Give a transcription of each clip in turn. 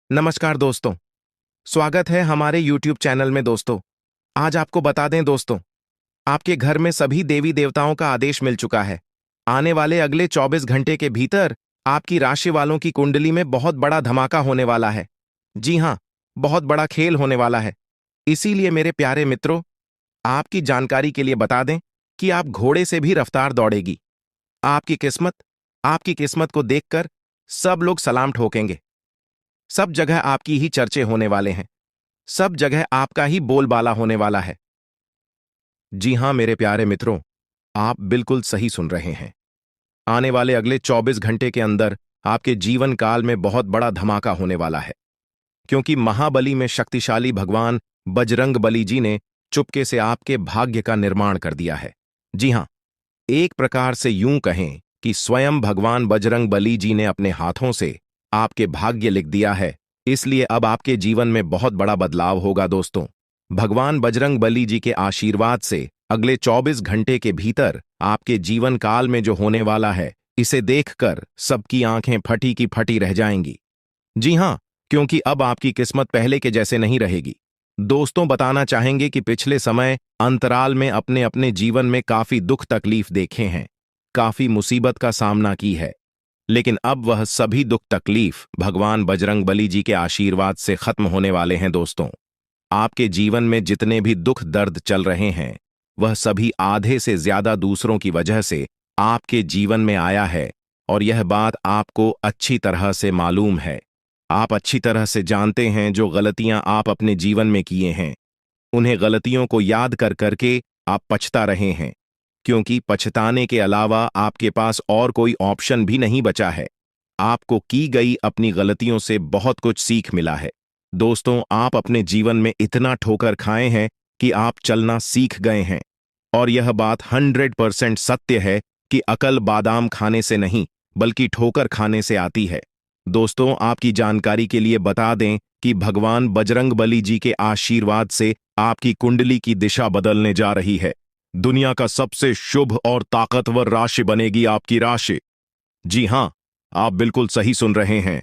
नमस्कार दोस्तों। स्वागत है हमारे YouTube चैनल में दोस्तों। आज आपको बता दें दोस्तों, आपके घर में सभी देवी देवताओं का आदेश मिल चुका है। आने वाले अगले 24 घंटे के भीतर आपकी राशि वालों की कुंडली में बहुत बड़ा धमाका होने वाला है। जी हाँ, बहुत बड़ा खेल होने वाला है। इसीलिए मेरे प्यारे मित्रों, आपकी जानकारी के लिए बता दें कि आप घोड़े से भी रफ्तार दौड़ेगी। आपकी किस्मत आपकी किस्मत को देखकर सब लोग सलाम ठोकेंगे। सब जगह आपकी ही चर्चे होने वाले हैं। सब जगह आपका ही बोलबाला होने वाला है। जी हां मेरे प्यारे मित्रों, आप बिल्कुल सही सुन रहे हैं। आने वाले अगले 24 घंटे के अंदर आपके जीवन काल में बहुत बड़ा धमाका होने वाला है, क्योंकि महाबली में शक्तिशाली भगवान बजरंग बली जी ने चुपके से आपके भाग्य का निर्माण कर दिया है। जी हां, एक प्रकार से यूं कहें कि स्वयं भगवान बजरंग बली जी ने अपने हाथों से आपके भाग्य लिख दिया है। इसलिए अब आपके जीवन में बहुत बड़ा बदलाव होगा दोस्तों। भगवान बजरंग बली जी के आशीर्वाद से अगले 24 घंटे के भीतर आपके जीवन काल में जो होने वाला है, इसे देखकर सबकी आंखें फटी की फटी रह जाएंगी। जी हां, क्योंकि अब आपकी किस्मत पहले के जैसे नहीं रहेगी। दोस्तों, बताना चाहेंगे कि पिछले समय अंतराल में अपने अपने जीवन में काफी दुख तकलीफ देखे हैं, काफी मुसीबत का सामना की है, लेकिन अब वह सभी दुख तकलीफ भगवान बजरंग बली जी के आशीर्वाद से खत्म होने वाले हैं दोस्तों। आपके जीवन में जितने भी दुख दर्द चल रहे हैं, वह सभी आधे से ज्यादा दूसरों की वजह से आपके जीवन में आया है, और यह बात आपको अच्छी तरह से मालूम है। आप अच्छी तरह से जानते हैं जो गलतियां आप अपने जीवन में किए हैं, उन्हें गलतियों को याद कर करके आप पछता रहे हैं, क्योंकि पछताने के अलावा आपके पास और कोई ऑप्शन भी नहीं बचा है। आपको की गई अपनी गलतियों से बहुत कुछ सीख मिला है। दोस्तों, आप अपने जीवन में इतना ठोकर खाए हैं कि आप चलना सीख गए हैं, और यह बात 100% सत्य है कि अकल बादाम खाने से नहीं बल्कि ठोकर खाने से आती है। दोस्तों, आपकी जानकारी के लिए बता दें कि भगवान बजरंग बली जी के आशीर्वाद से आपकी कुंडली की दिशा बदलने जा रही है। दुनिया का सबसे शुभ और ताकतवर राशि बनेगी आपकी राशि। जी हां, आप बिल्कुल सही सुन रहे हैं,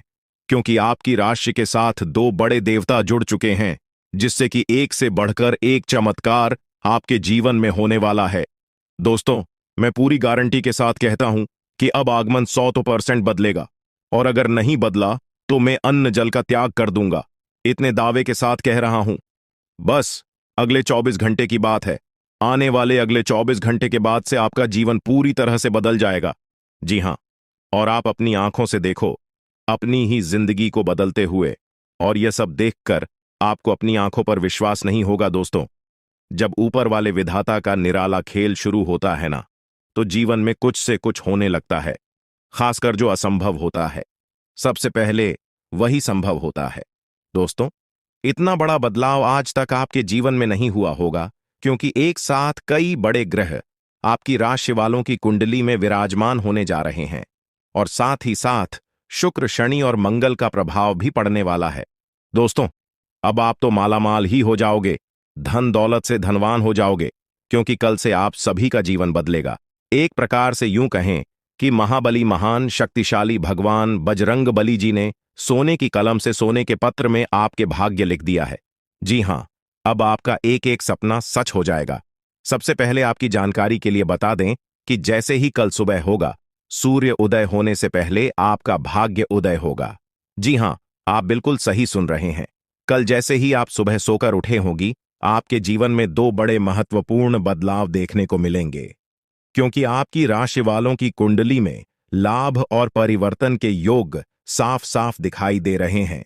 क्योंकि आपकी राशि के साथ दो बड़े देवता जुड़ चुके हैं, जिससे कि एक से बढ़कर एक चमत्कार आपके जीवन में होने वाला है। दोस्तों, मैं पूरी गारंटी के साथ कहता हूं कि अब आगमन 100% बदलेगा, और अगर नहीं बदला तो मैं अन्न जल का त्याग कर दूंगा। इतने दावे के साथ कह रहा हूं। बस अगले 24 घंटे की बात है। आने वाले अगले 24 घंटे के बाद से आपका जीवन पूरी तरह से बदल जाएगा। जी हां, और आप अपनी आंखों से देखो अपनी ही जिंदगी को बदलते हुए, और यह सब देखकर आपको अपनी आंखों पर विश्वास नहीं होगा दोस्तों। जब ऊपर वाले विधाता का निराला खेल शुरू होता है ना, तो जीवन में कुछ से कुछ होने लगता है, खासकर जो असंभव होता है, सबसे पहले वही संभव होता है। दोस्तों, इतना बड़ा बदलाव आज तक आपके जीवन में नहीं हुआ होगा, क्योंकि एक साथ कई बड़े ग्रह आपकी राशि वालों की कुंडली में विराजमान होने जा रहे हैं, और साथ ही साथ शुक्र, शनि और मंगल का प्रभाव भी पड़ने वाला है। दोस्तों, अब आप तो मालामाल ही हो जाओगे, धन दौलत से धनवान हो जाओगे, क्योंकि कल से आप सभी का जीवन बदलेगा। एक प्रकार से यूं कहें कि महाबली महान शक्तिशाली भगवान बजरंग बली जी ने सोने की कलम से सोने के पत्र में आपके भाग्य लिख दिया है। जी हां, अब आपका एक एक सपना सच हो जाएगा। सबसे पहले आपकी जानकारी के लिए बता दें कि जैसे ही कल सुबह होगा, सूर्य उदय होने से पहले आपका भाग्य उदय होगा। जी हां, आप बिल्कुल सही सुन रहे हैं। कल जैसे ही आप सुबह सोकर उठे होंगी, आपके जीवन में दो बड़े महत्वपूर्ण बदलाव देखने को मिलेंगे, क्योंकि आपकी राशि वालों की कुंडली में लाभ और परिवर्तन के योग साफ साफ दिखाई दे रहे हैं,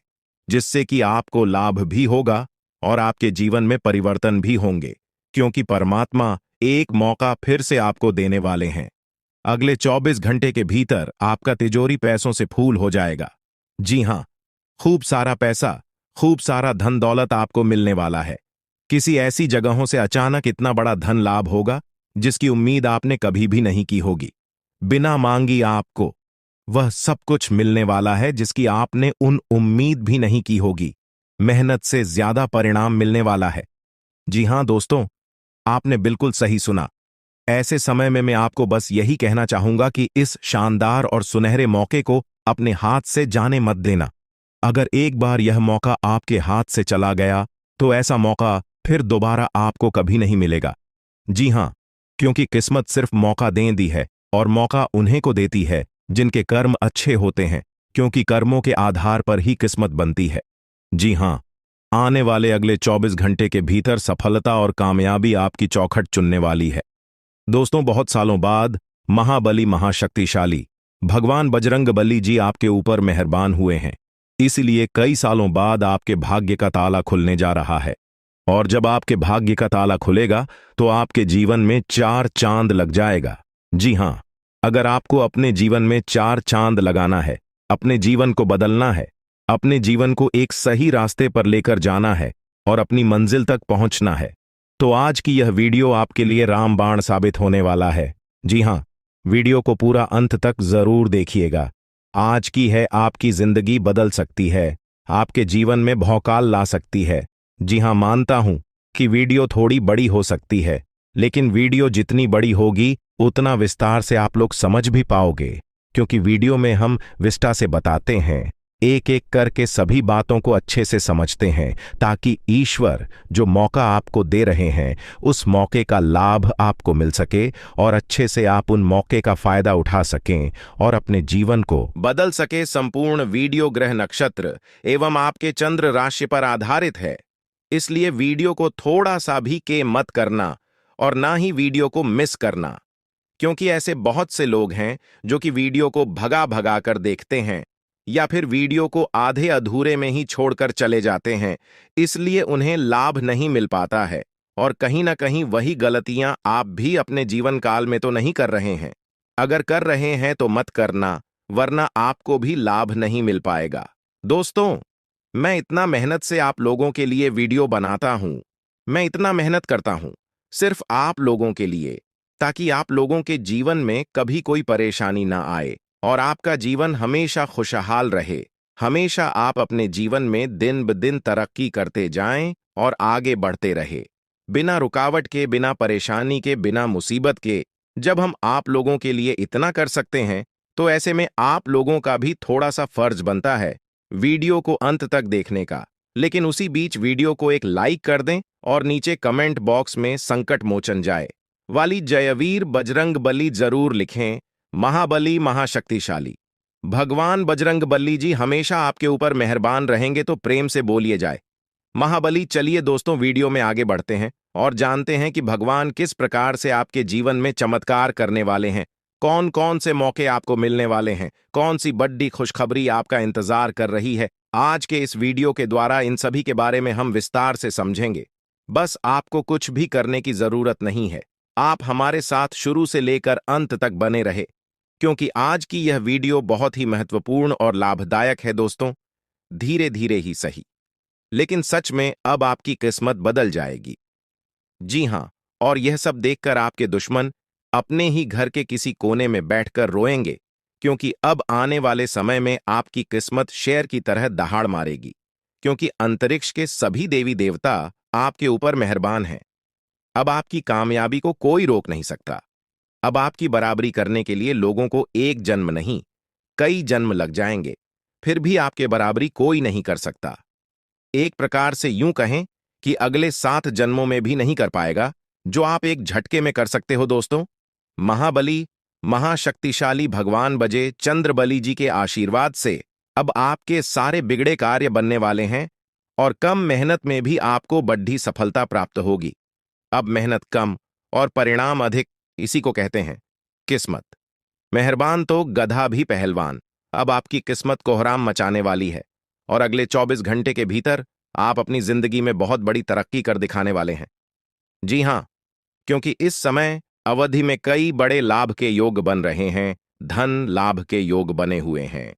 जिससे कि आपको लाभ भी होगा और आपके जीवन में परिवर्तन भी होंगे, क्योंकि परमात्मा एक मौका फिर से आपको देने वाले हैं। अगले 24 घंटे के भीतर आपका तिजोरी पैसों से फूल हो जाएगा। जी हां, खूब सारा पैसा, खूब सारा धन दौलत आपको मिलने वाला है। किसी ऐसी जगहों से अचानक इतना बड़ा धन लाभ होगा जिसकी उम्मीद आपने कभी भी नहीं की होगी। बिना मांगी आपको वह सब कुछ मिलने वाला है जिसकी आपने उन उम्मीद भी नहीं की होगी। मेहनत से ज्यादा परिणाम मिलने वाला है। जी हां दोस्तों, आपने बिल्कुल सही सुना। ऐसे समय में मैं आपको बस यही कहना चाहूंगा कि इस शानदार और सुनहरे मौके को अपने हाथ से जाने मत देना। अगर एक बार यह मौका आपके हाथ से चला गया तो ऐसा मौका फिर दोबारा आपको कभी नहीं मिलेगा। जी हाँ, क्योंकि किस्मत सिर्फ मौका दे दी है, और मौका उन्हें को देती है जिनके कर्म अच्छे होते हैं, क्योंकि कर्मों के आधार पर ही किस्मत बनती है। जी हाँ, आने वाले अगले 24 घंटे के भीतर सफलता और कामयाबी आपकी चौखट चुनने वाली है। दोस्तों, बहुत सालों बाद महाबली महाशक्तिशाली भगवान बजरंगबली जी आपके ऊपर मेहरबान हुए हैं। इसलिए कई सालों बाद आपके भाग्य का ताला खुलने जा रहा है। और जब आपके भाग्य का ताला खुलेगा तो आपके जीवन में 4 चांद लग जाएगा। जी हाँ, अगर आपको अपने जीवन में 4 चांद लगाना है, अपने जीवन को बदलना है, अपने जीवन को एक सही रास्ते पर लेकर जाना है और अपनी मंजिल तक पहुंचना है, तो आज की यह वीडियो आपके लिए रामबाण साबित होने वाला है। जी हाँ, वीडियो को पूरा अंत तक जरूर देखिएगा। आज की है आपकी जिंदगी बदल सकती है, आपके जीवन में भौकाल ला सकती है। जी हाँ, मानता हूं कि वीडियो थोड़ी बड़ी हो सकती है, लेकिन वीडियो जितनी बड़ी होगी उतना विस्तार से आप लोग समझ भी पाओगे, क्योंकि वीडियो में हम विस्तार से बताते हैं, एक एक करके सभी बातों को अच्छे से समझते हैं, ताकि ईश्वर जो मौका आपको दे रहे हैं उस मौके का लाभ आपको मिल सके और अच्छे से आप उन मौके का फायदा उठा सकें और अपने जीवन को बदल सके। संपूर्ण वीडियो ग्रह नक्षत्र एवं आपके चंद्र राशि पर आधारित है, इसलिए वीडियो को थोड़ा सा भी के मत करना और ना ही वीडियो को मिस करना, क्योंकि ऐसे बहुत से लोग हैं जो कि वीडियो को भगा भगा कर देखते हैं या फिर वीडियो को आधे अधूरे में ही छोड़कर चले जाते हैं, इसलिए उन्हें लाभ नहीं मिल पाता है। और कहीं ना कहीं वही गलतियां आप भी अपने जीवन काल में तो नहीं कर रहे हैं। अगर कर रहे हैं तो मत करना, वरना आपको भी लाभ नहीं मिल पाएगा। दोस्तों, मैं इतना मेहनत से आप लोगों के लिए वीडियो बनाता हूं, मैं इतना मेहनत करता हूं सिर्फ आप लोगों के लिए, ताकि आप लोगों के जीवन में कभी कोई परेशानी ना आए और आपका जीवन हमेशा खुशहाल रहे। हमेशा आप अपने जीवन में दिन ब दिन तरक्की करते जाएं और आगे बढ़ते रहे, बिना रुकावट के, बिना परेशानी के, बिना मुसीबत के। जब हम आप लोगों के लिए इतना कर सकते हैं, तो ऐसे में आप लोगों का भी थोड़ा सा फर्ज बनता है वीडियो को अंत तक देखने का। लेकिन उसी बीच वीडियो को एक लाइक कर दें और नीचे कमेंट बॉक्स में संकट मोचन जाए वाली जयवीर बजरंगबली जरूर लिखें। महाबली महाशक्तिशाली भगवान बजरंगबली जी हमेशा आपके ऊपर मेहरबान रहेंगे, तो प्रेम से बोलिए जाए महाबली। चलिए दोस्तों, वीडियो में आगे बढ़ते हैं और जानते हैं कि भगवान किस प्रकार से आपके जीवन में चमत्कार करने वाले हैं, कौन कौन से मौके आपको मिलने वाले हैं, कौन सी बड़ी खुशखबरी आपका इंतजार कर रही है। आज के इस वीडियो के द्वारा इन सभी के बारे में हम विस्तार से समझेंगे। बस आपको कुछ भी करने की जरूरत नहीं है, आप हमारे साथ शुरू से लेकर अंत तक बने रहे, क्योंकि आज की यह वीडियो बहुत ही महत्वपूर्ण और लाभदायक है। दोस्तों, धीरे धीरे ही सही, लेकिन सच में अब आपकी किस्मत बदल जाएगी। जी हां, और यह सब देखकर आपके दुश्मन अपने ही घर के किसी कोने में बैठकर रोएंगे, क्योंकि अब आने वाले समय में आपकी किस्मत शेर की तरह दहाड़ मारेगी, क्योंकि अंतरिक्ष के सभी देवी देवता आपके ऊपर मेहरबान हैं। अब आपकी कामयाबी को कोई रोक नहीं सकता। अब आपकी बराबरी करने के लिए लोगों को एक जन्म नहीं, कई जन्म लग जाएंगे, फिर भी आपके बराबरी कोई नहीं कर सकता। एक प्रकार से यूं कहें कि अगले 7 जन्मों में भी नहीं कर पाएगा जो आप एक झटके में कर सकते हो। दोस्तों, महाबली महाशक्तिशाली भगवान बजे चंद्रबली जी के आशीर्वाद से अब आपके सारे बिगड़े कार्य बनने वाले हैं और कम मेहनत में भी आपको बड़ी सफलता प्राप्त होगी। अब मेहनत कम और परिणाम अधिक, इसी को कहते हैं किस्मत। मेहरबान तो गधा भी पहलवान। अब आपकी किस्मत कोहराम मचाने वाली है और अगले 24 घंटे के भीतर आप अपनी जिंदगी में बहुत बड़ी तरक्की कर दिखाने वाले हैं। जी हां, क्योंकि इस समय अवधि में कई बड़े लाभ के योग बन रहे हैं, धन लाभ के योग बने हुए हैं।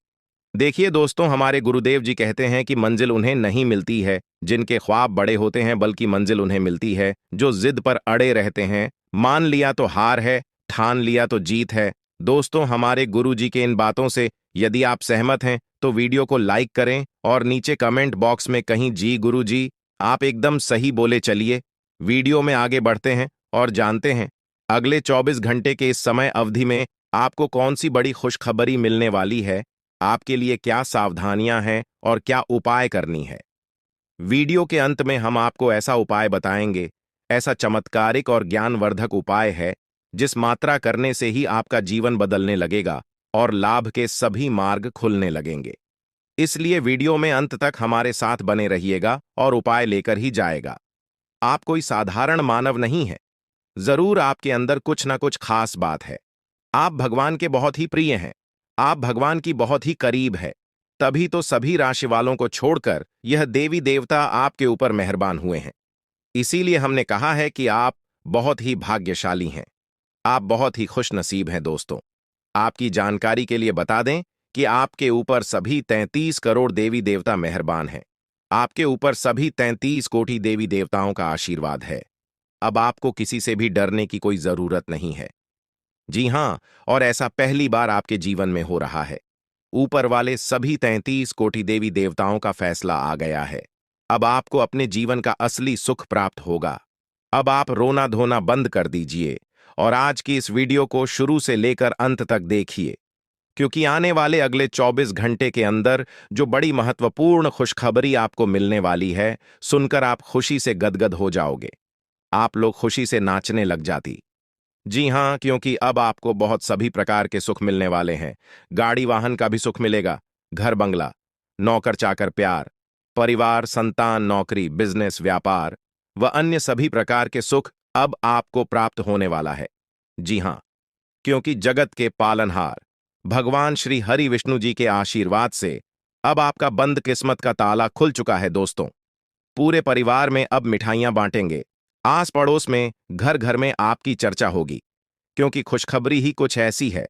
देखिए दोस्तों, हमारे गुरुदेव जी कहते हैं कि मंजिल उन्हें नहीं मिलती है जिनके ख्वाब बड़े होते हैं, बल्कि मंजिल उन्हें मिलती है जो जिद पर अड़े रहते हैं। मान लिया तो हार है, ठान लिया तो जीत है। दोस्तों, हमारे गुरु जी के इन बातों से यदि आप सहमत हैं तो वीडियो को लाइक करें और नीचे कमेंट बॉक्स में कहीं जी गुरु जी आप एकदम सही बोले। चलिए वीडियो में आगे बढ़ते हैं और जानते हैं अगले 24 घंटे के इस समय अवधि में आपको कौन सी बड़ी खुशखबरी मिलने वाली है। आपके लिए क्या सावधानियां हैं और क्या उपाय करनी है। वीडियो के अंत में हम आपको ऐसा उपाय बताएंगे, ऐसा चमत्कारिक और ज्ञानवर्धक उपाय है जिस मात्रा करने से ही आपका जीवन बदलने लगेगा और लाभ के सभी मार्ग खुलने लगेंगे। इसलिए वीडियो में अंत तक हमारे साथ बने रहिएगा और उपाय लेकर ही जाएगा। आप कोई साधारण मानव नहीं है। जरूर आपके अंदर कुछ ना कुछ खास बात है। आप भगवान के बहुत ही प्रिय हैं। आप भगवान की बहुत ही करीब है। तभी तो सभी राशि वालों को छोड़कर यह देवी देवता आपके ऊपर मेहरबान हुए हैं। इसीलिए हमने कहा है कि आप बहुत ही भाग्यशाली हैं। आप बहुत ही खुश नसीब हैं दोस्तों। आपकी जानकारी के लिए बता दें कि आपके ऊपर सभी 33 करोड़ देवी देवता मेहरबान हैं। आपके ऊपर सभी 33 कोटि देवी देवताओं का आशीर्वाद है। अब आपको किसी से भी डरने की कोई जरूरत नहीं है। जी हां, और ऐसा पहली बार आपके जीवन में हो रहा है। ऊपर वाले सभी 33 कोटि देवी देवताओं का फैसला आ गया है। अब आपको अपने जीवन का असली सुख प्राप्त होगा। अब आप रोना धोना बंद कर दीजिए और आज की इस वीडियो को शुरू से लेकर अंत तक देखिए, क्योंकि आने वाले अगले 24 घंटे के अंदर जो बड़ी महत्वपूर्ण खुशखबरी आपको मिलने वाली है, सुनकर आप खुशी से गदगद हो जाओगे। आप लोग खुशी से नाचने लग जाती। जी हां, क्योंकि अब आपको बहुत सभी प्रकार के सुख मिलने वाले हैं। गाड़ी वाहन का भी सुख मिलेगा, घर बंगला, नौकर चाकर प्यार, परिवार, संतान, नौकरी, बिजनेस, व्यापार व अन्य सभी प्रकार के सुख अब आपको प्राप्त होने वाला है। जी हां, क्योंकि जगत के पालनहार भगवान श्री हरि विष्णु जी के आशीर्वाद से अब आपका बंद किस्मत का ताला खुल चुका है दोस्तों। पूरे परिवार में अब मिठाइयां बांटेंगे। आस पड़ोस में, घर घर में आपकी चर्चा होगी, क्योंकि खुशखबरी ही कुछ ऐसी है।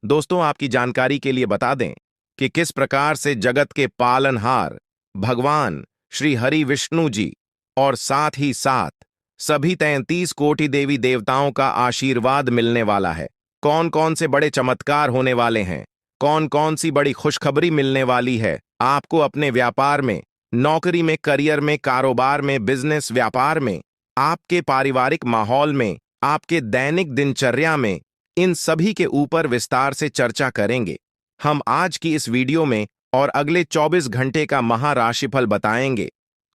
दोस्तों, आपकी जानकारी के लिए बता दें कि किस प्रकार से जगत के पालनहार भगवान श्री हरि विष्णु जी और साथ ही साथ सभी 33 कोटि देवी देवताओं का आशीर्वाद मिलने वाला है। कौन कौन से बड़े चमत्कार होने वाले हैं, कौन कौन सी बड़ी खुशखबरी मिलने वाली है आपको अपने व्यापार में, नौकरी में, करियर में, कारोबार में, बिजनेस, व्यापार में, आपके पारिवारिक माहौल में, आपके दैनिक दिनचर्या में, इन सभी के ऊपर विस्तार से चर्चा करेंगे। हम आज की इस वीडियो में और अगले 24 घंटे का महाराशिफल बताएंगे।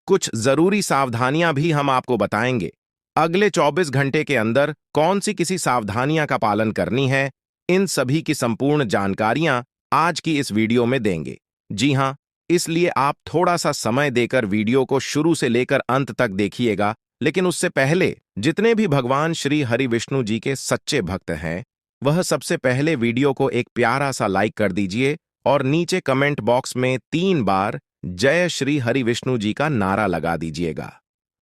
कुछ जरूरी सावधानियां भी हम आपको बताएंगे। अगले 24 घंटे के अंदर कौन सी किसी सावधानियां का पालन करनी है, इन सभी की संपूर्ण जानकारियां आज की इस वीडियो में देंगे। जी हां, इसलिए आप थोड़ा सा समय देकर वीडियो को शुरू से लेकर अंत तक देखिएगा। लेकिन उससे पहले जितने भी भगवान श्री हरि विष्णु जी के सच्चे भक्त हैं, वह सबसे पहले वीडियो को एक प्यारा सा लाइक कर दीजिए और नीचे कमेंट बॉक्स में 3 बार जय श्री हरि विष्णु जी का नारा लगा दीजिएगा।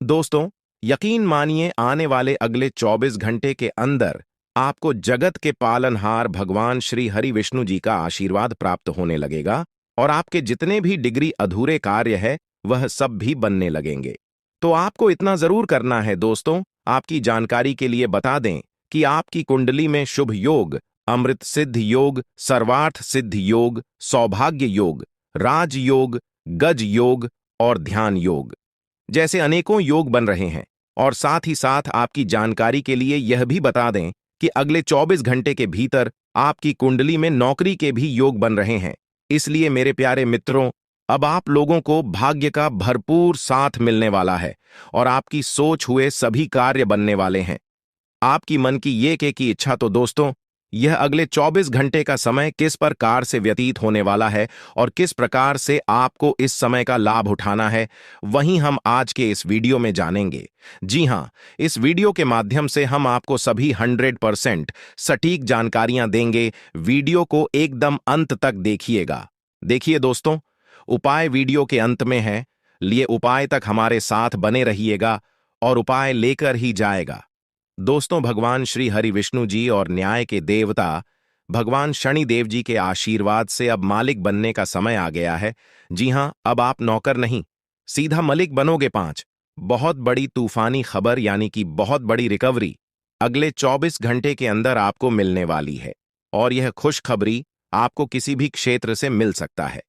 दोस्तों, यकीन मानिए, आने वाले अगले 24 घंटे के अंदर आपको जगत के पालनहार भगवान श्री हरि विष्णु जी का आशीर्वाद प्राप्त होने लगेगा और आपके जितने भी डिग्री अधूरे कार्य है, वह सब भी बनने लगेंगे। तो आपको इतना जरूर करना है दोस्तों, आपकी जानकारी के लिए बता दें कि आपकी कुंडली में शुभ योग, अमृत सिद्ध योग, सर्वार्थ सिद्ध योग, सौभाग्य योग, राज योग, गज योग और ध्यान योग जैसे अनेकों योग बन रहे हैं। और साथ ही साथ आपकी जानकारी के लिए यह भी बता दें कि अगले 24 घंटे के भीतर आपकी कुंडली में नौकरी के भी योग बन रहे हैं। इसलिए मेरे प्यारे मित्रों, अब आप लोगों को भाग्य का भरपूर साथ मिलने वाला है और आपकी सोच हुए सभी कार्य बनने वाले हैं। आपकी मन की ये की इच्छा। तो दोस्तों, यह अगले 24 घंटे का समय किस प्रकार से व्यतीत होने वाला है और किस प्रकार से आपको इस समय का लाभ उठाना है, वहीं हम आज के इस वीडियो में जानेंगे। जी हां, इस वीडियो के माध्यम से हम आपको सभी 100% सटीक जानकारियां देंगे। वीडियो को एकदम अंत तक देखिएगा। देखिए दोस्तों, उपाय वीडियो के अंत में है, लिए उपाय तक हमारे साथ बने रहिएगा और उपाय लेकर ही जाएगा। दोस्तों, भगवान श्री हरि विष्णु जी और न्याय के देवता भगवान शनि देव जी के आशीर्वाद से अब मालिक बनने का समय आ गया है। जी हां, अब आप नौकर नहीं, सीधा मलिक बनोगे। 5 बहुत बड़ी तूफानी खबर यानी कि बहुत बड़ी रिकवरी अगले 24 घंटे के अंदर आपको मिलने वाली है और यह खुशखबरी आपको किसी भी क्षेत्र से मिल सकता है।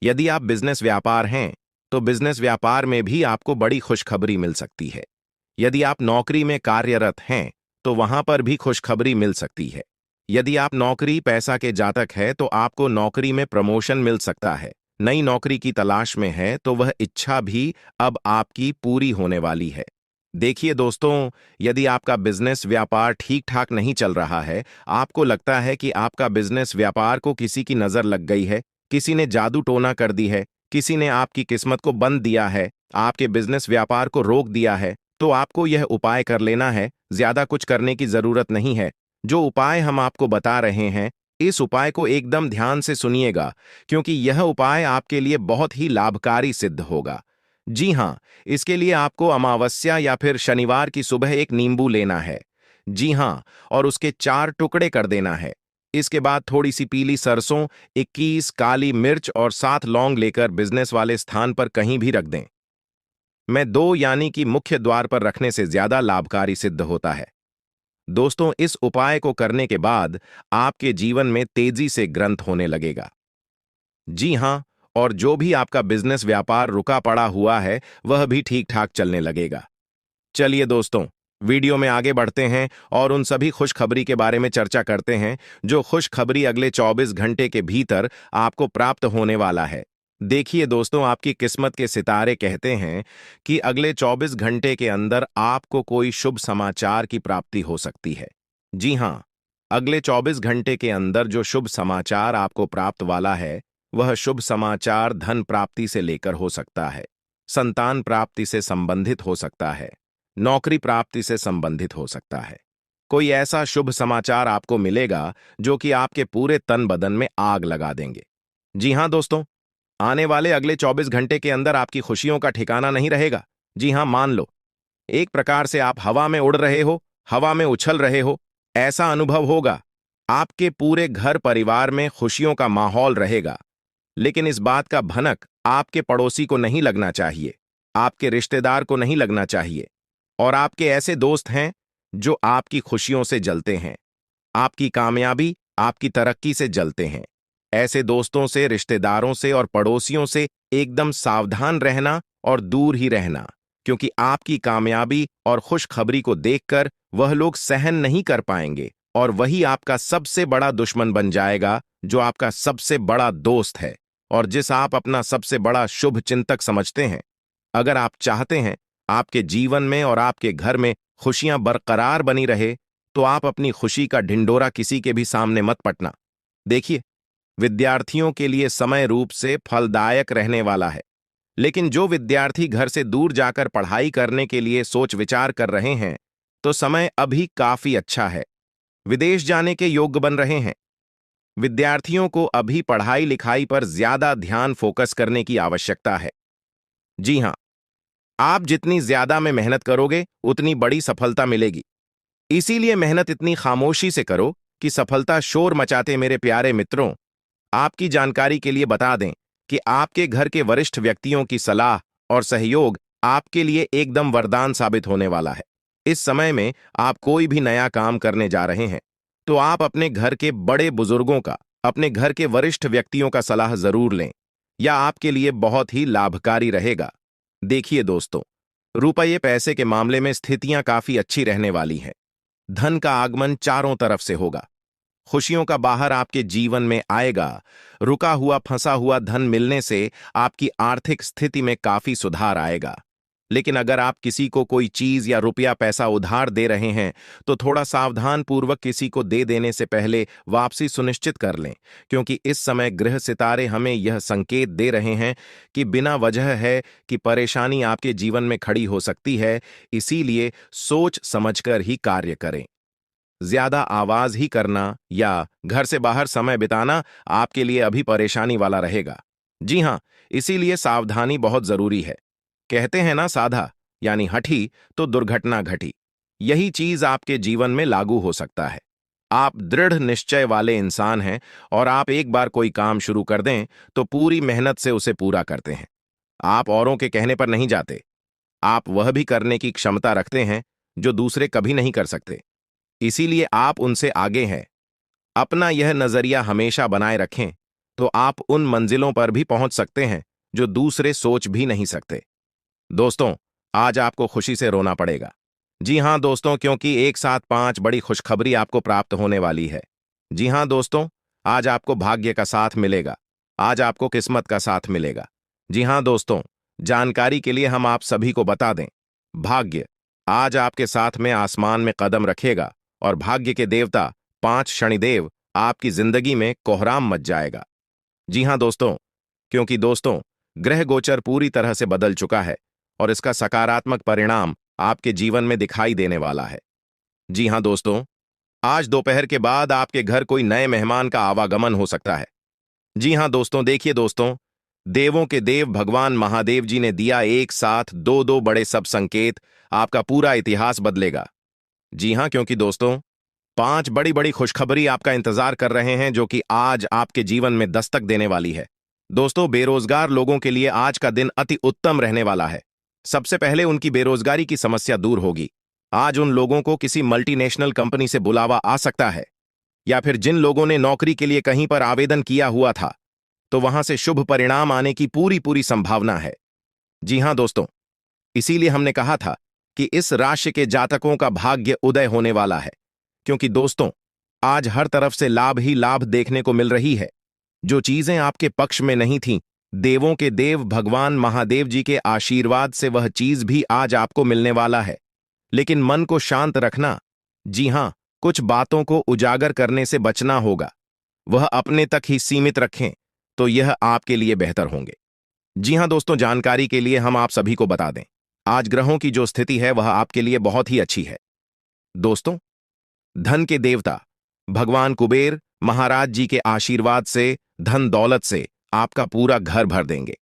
यदि आप बिजनेस व्यापार हैं तो बिजनेस व्यापार में भी आपको बड़ी खुशखबरी मिल सकती है। यदि आप नौकरी में कार्यरत हैं तो वहां पर भी खुशखबरी मिल सकती है। यदि आप नौकरी पैसा के जातक है तो आपको नौकरी में प्रमोशन मिल सकता है। नई नौकरी की तलाश में है तो वह इच्छा भी अब आपकी पूरी होने वाली है। देखिए दोस्तों, यदि आपका बिजनेस व्यापार ठीक ठाक नहीं चल रहा है, आपको लगता है कि आपका बिजनेस व्यापार को किसी की नजर लग गई है, किसी ने जादू टोना कर दी है, किसी ने आपकी किस्मत को बंद दिया है, आपके बिजनेस व्यापार को रोक दिया है, तो आपको यह उपाय कर लेना है। ज्यादा कुछ करने की जरूरत नहीं है। जो उपाय हम आपको बता रहे हैं, इस उपाय को एकदम ध्यान से सुनिएगा, क्योंकि यह उपाय आपके लिए बहुत ही लाभकारी सिद्ध होगा। जी हाँ, इसके लिए आपको अमावस्या या फिर शनिवार की सुबह एक नींबू लेना है। जी हाँ, और उसके 4 टुकड़े कर देना है। इसके बाद थोड़ी सी पीली सरसों, 21 काली मिर्च और 7 लौंग लेकर बिजनेस वाले स्थान पर कहीं भी रख दें। मैं 2 यानी कि मुख्य द्वार पर रखने से ज्यादा लाभकारी सिद्ध होता है। दोस्तों, इस उपाय को करने के बाद आपके जीवन में तेजी से ग्रंथ होने लगेगा। जी हाँ, और जो भी आपका बिजनेस व्यापार रुका पड़ा हुआ है, वह भी ठीक ठाक चलने लगेगा। चलिए दोस्तों, वीडियो में आगे बढ़ते हैं और उन सभी खुशखबरी के बारे में चर्चा करते हैं जो खुशखबरी अगले 24 घंटे के भीतर आपको प्राप्त होने वाला है। देखिए दोस्तों, आपकी किस्मत के सितारे कहते हैं कि अगले 24 घंटे के अंदर आपको कोई शुभ समाचार की प्राप्ति हो सकती है। जी हाँ, अगले 24 घंटे के अंदर जो शुभ समाचार आपको प्राप्त वाला है, वह शुभ समाचार धन प्राप्ति से लेकर हो सकता है, संतान प्राप्ति से संबंधित हो सकता है, नौकरी प्राप्ति से संबंधित हो सकता है। कोई ऐसा शुभ समाचार आपको मिलेगा जो कि आपके पूरे तन बदन में आग लगा देंगे। जी हाँ दोस्तों, आने वाले अगले 24 घंटे के अंदर आपकी खुशियों का ठिकाना नहीं रहेगा। जी हाँ, मान लो एक प्रकार से आप हवा में उड़ रहे हो, हवा में उछल रहे हो, ऐसा अनुभव होगा। आपके पूरे घर परिवार में खुशियों का माहौल रहेगा। लेकिन इस बात का भनक आपके पड़ोसी को नहीं लगना चाहिए, आपके रिश्तेदार को नहीं लगना चाहिए। और आपके ऐसे दोस्त हैं जो आपकी खुशियों से जलते हैं, आपकी कामयाबी, आपकी तरक्की से जलते हैं। ऐसे दोस्तों से, रिश्तेदारों से और पड़ोसियों से एकदम सावधान रहना और दूर ही रहना, क्योंकि आपकी कामयाबी और खुशखबरी को देखकर वह लोग सहन नहीं कर पाएंगे और वही आपका सबसे बड़ा दुश्मन बन जाएगा, जो आपका सबसे बड़ा दोस्त है और जिस आप अपना सबसे बड़ा शुभ चिंतक समझते हैं। अगर आप चाहते हैं आपके जीवन में और आपके घर में खुशियां बरकरार बनी रहे, तो आप अपनी खुशी का ढिंडोरा किसी के भी सामने मत पटना। देखिए, विद्यार्थियों के लिए समय रूप से फलदायक रहने वाला है, लेकिन जो विद्यार्थी घर से दूर जाकर पढ़ाई करने के लिए सोच विचार कर रहे हैं, तो समय अभी काफी अच्छा है। विदेश जाने के योग्य बन रहे हैं। विद्यार्थियों को अभी पढ़ाई लिखाई पर ज्यादा ध्यान फोकस करने की आवश्यकता है। जी हाँ, आप जितनी ज्यादा में मेहनत करोगे, उतनी बड़ी सफलता मिलेगी। इसीलिए मेहनत इतनी खामोशी से करो कि सफलता शोर मचाते। मेरे प्यारे मित्रों, आपकी जानकारी के लिए बता दें कि आपके घर के वरिष्ठ व्यक्तियों की सलाह और सहयोग आपके लिए एकदम वरदान साबित होने वाला है। इस समय में आप कोई भी नया काम करने जा रहे हैं, तो आप अपने घर के बड़े बुजुर्गों का, अपने घर के वरिष्ठ व्यक्तियों का सलाह जरूर लें। यह आपके लिए बहुत ही लाभकारी रहेगा। देखिए दोस्तों, रुपये पैसे के मामले में स्थितियां काफी अच्छी रहने वाली हैं। धन का आगमन चारों तरफ से होगा। खुशियों का बाहर आपके जीवन में आएगा। रुका हुआ फंसा हुआ धन मिलने से आपकी आर्थिक स्थिति में काफी सुधार आएगा। लेकिन अगर आप किसी को कोई चीज या रुपया पैसा उधार दे रहे हैं, तो थोड़ा सावधान पूर्वक किसी को दे देने से पहले वापसी सुनिश्चित कर लें, क्योंकि इस समय ग्रह सितारे हमें यह संकेत दे रहे हैं कि बिना वजह है कि परेशानी आपके जीवन में खड़ी हो सकती है। इसीलिए सोच समझकर ही कार्य करें। ज्यादा आवाज ही करना या घर से बाहर समय बिताना आपके लिए अभी परेशानी वाला रहेगा। जी हाँ, इसीलिए सावधानी बहुत जरूरी है। कहते हैं ना, साधा यानी हठी तो दुर्घटना घटी। यही चीज आपके जीवन में लागू हो सकता है। आप दृढ़ निश्चय वाले इंसान हैं और आप एक बार कोई काम शुरू कर दें तो पूरी मेहनत से उसे पूरा करते हैं। आप औरों के कहने पर नहीं जाते। आप वह भी करने की क्षमता रखते हैं जो दूसरे कभी नहीं कर सकते। इसीलिए आप उनसे आगे हैं। अपना यह नजरिया हमेशा बनाए रखें, तो आप उन मंजिलों पर भी पहुंच सकते हैं जो दूसरे सोच भी नहीं सकते। दोस्तों, आज आपको खुशी से रोना पड़ेगा। जी हां दोस्तों, क्योंकि एक साथ 5 बड़ी खुशखबरी आपको प्राप्त होने वाली है। जी हाँ दोस्तों, आज आपको भाग्य का साथ मिलेगा। आज आपको किस्मत का साथ मिलेगा। जी हाँ दोस्तों, जानकारी के लिए हम आप सभी को बता दें, भाग्य आज आपके साथ में आसमान में कदम रखेगा और भाग्य के देवता 5 शनिदेव आपकी जिंदगी में कोहराम मच जाएगा। जी हाँ दोस्तों, क्योंकि दोस्तों ग्रह गोचर पूरी तरह से बदल चुका है और इसका सकारात्मक परिणाम आपके जीवन में दिखाई देने वाला है। जी हाँ दोस्तों, आज दोपहर के बाद आपके घर कोई नए मेहमान का आवागमन हो सकता है। जी हाँ दोस्तों, देखिए दोस्तों, देवों के देव भगवान महादेव जी ने दिया एक साथ दो दो बड़े सब संकेत, आपका पूरा इतिहास बदलेगा। जी हाँ, क्योंकि दोस्तों 5 बड़ी बड़ी खुशखबरी आपका इंतजार कर रहे हैं जो कि आज आपके जीवन में दस्तक देने वाली है। दोस्तों, बेरोजगार लोगों के लिए आज का दिन अति उत्तम रहने वाला है। सबसे पहले उनकी बेरोजगारी की समस्या दूर होगी। आज उन लोगों को किसी मल्टीनेशनल कंपनी से बुलावा आ सकता है, या फिर जिन लोगों ने नौकरी के लिए कहीं पर आवेदन किया हुआ था तो वहां से शुभ परिणाम आने की पूरी पूरी संभावना है। जी हां दोस्तों, इसीलिए हमने कहा था कि इस राशि के जातकों का भाग्य उदय होने वाला है, क्योंकि दोस्तों आज हर तरफ से लाभ ही लाभ देखने को मिल रही है। जो चीजें आपके पक्ष में नहीं थीं, देवों के देव भगवान महादेव जी के आशीर्वाद से वह चीज भी आज आपको मिलने वाला है। लेकिन मन को शांत रखना। जी हां, कुछ बातों को उजागर करने से बचना होगा। वह अपने तक ही सीमित रखें तो यह आपके लिए बेहतर होंगे। जी हां दोस्तों, जानकारी के लिए हम आप सभी को बता दें, आज ग्रहों की जो स्थिति है वह आपके लिए बहुत ही अच्छी है। दोस्तों, धन के देवता भगवान कुबेर महाराज जी के आशीर्वाद से धन दौलत से आपका पूरा घर भर देंगे।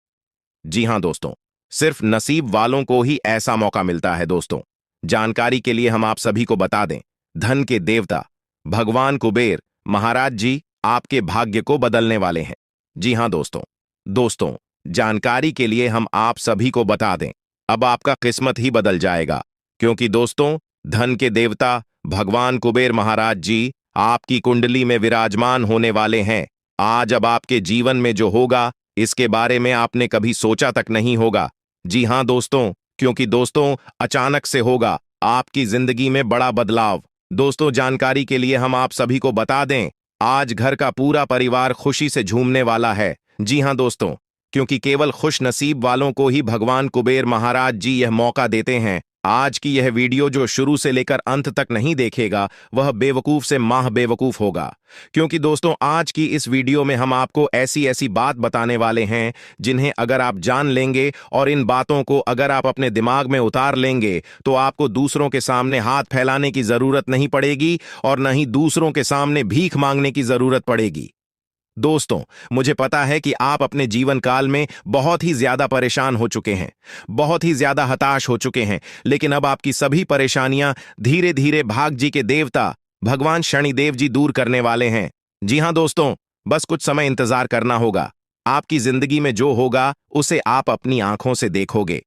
जी हां दोस्तों, सिर्फ नसीब वालों को ही ऐसा मौका मिलता है। दोस्तों, जानकारी के लिए हम आप सभी को बता दें, धन के देवता भगवान कुबेर महाराज जी आपके भाग्य को बदलने वाले हैं। जी हां दोस्तों, दोस्तों जानकारी के लिए हम आप सभी को बता दें, अब आपका किस्मत ही बदल जाएगा, क्योंकि दोस्तों धन के देवता भगवान कुबेर महाराज जी आपकी कुंडली में विराजमान होने वाले हैं। आज अब आपके जीवन में जो होगा इसके बारे में आपने कभी सोचा तक नहीं होगा। जी हां दोस्तों, क्योंकि दोस्तों अचानक से होगा आपकी जिंदगी में बड़ा बदलाव। दोस्तों, जानकारी के लिए हम आप सभी को बता दें, आज घर का पूरा परिवार खुशी से झूमने वाला है। जी हां दोस्तों, क्योंकि केवल खुश नसीब वालों को ही भगवान कुबेर महाराज जी यह मौका देते हैं। आज की यह वीडियो जो शुरू से लेकर अंत तक नहीं देखेगा वह बेवकूफ से माह बेवकूफ होगा, क्योंकि दोस्तों आज की इस वीडियो में हम आपको ऐसी ऐसी बात बताने वाले हैं जिन्हें अगर आप जान लेंगे और इन बातों को अगर आप अपने दिमाग में उतार लेंगे तो आपको दूसरों के सामने हाथ फैलाने की जरूरत नहीं पड़ेगी और न ही दूसरों के सामने भीख मांगने की जरूरत पड़ेगी। दोस्तों, मुझे पता है कि आप अपने जीवन काल में बहुत ही ज्यादा परेशान हो चुके हैं, बहुत ही ज्यादा हताश हो चुके हैं, लेकिन अब आपकी सभी परेशानियां धीरे धीरे भाग जी के देवता भगवान शनिदेव जी दूर करने वाले हैं। जी हां दोस्तों, बस कुछ समय इंतजार करना होगा। आपकी जिंदगी में जो होगा उसे आप अपनी आंखों से देखोगे।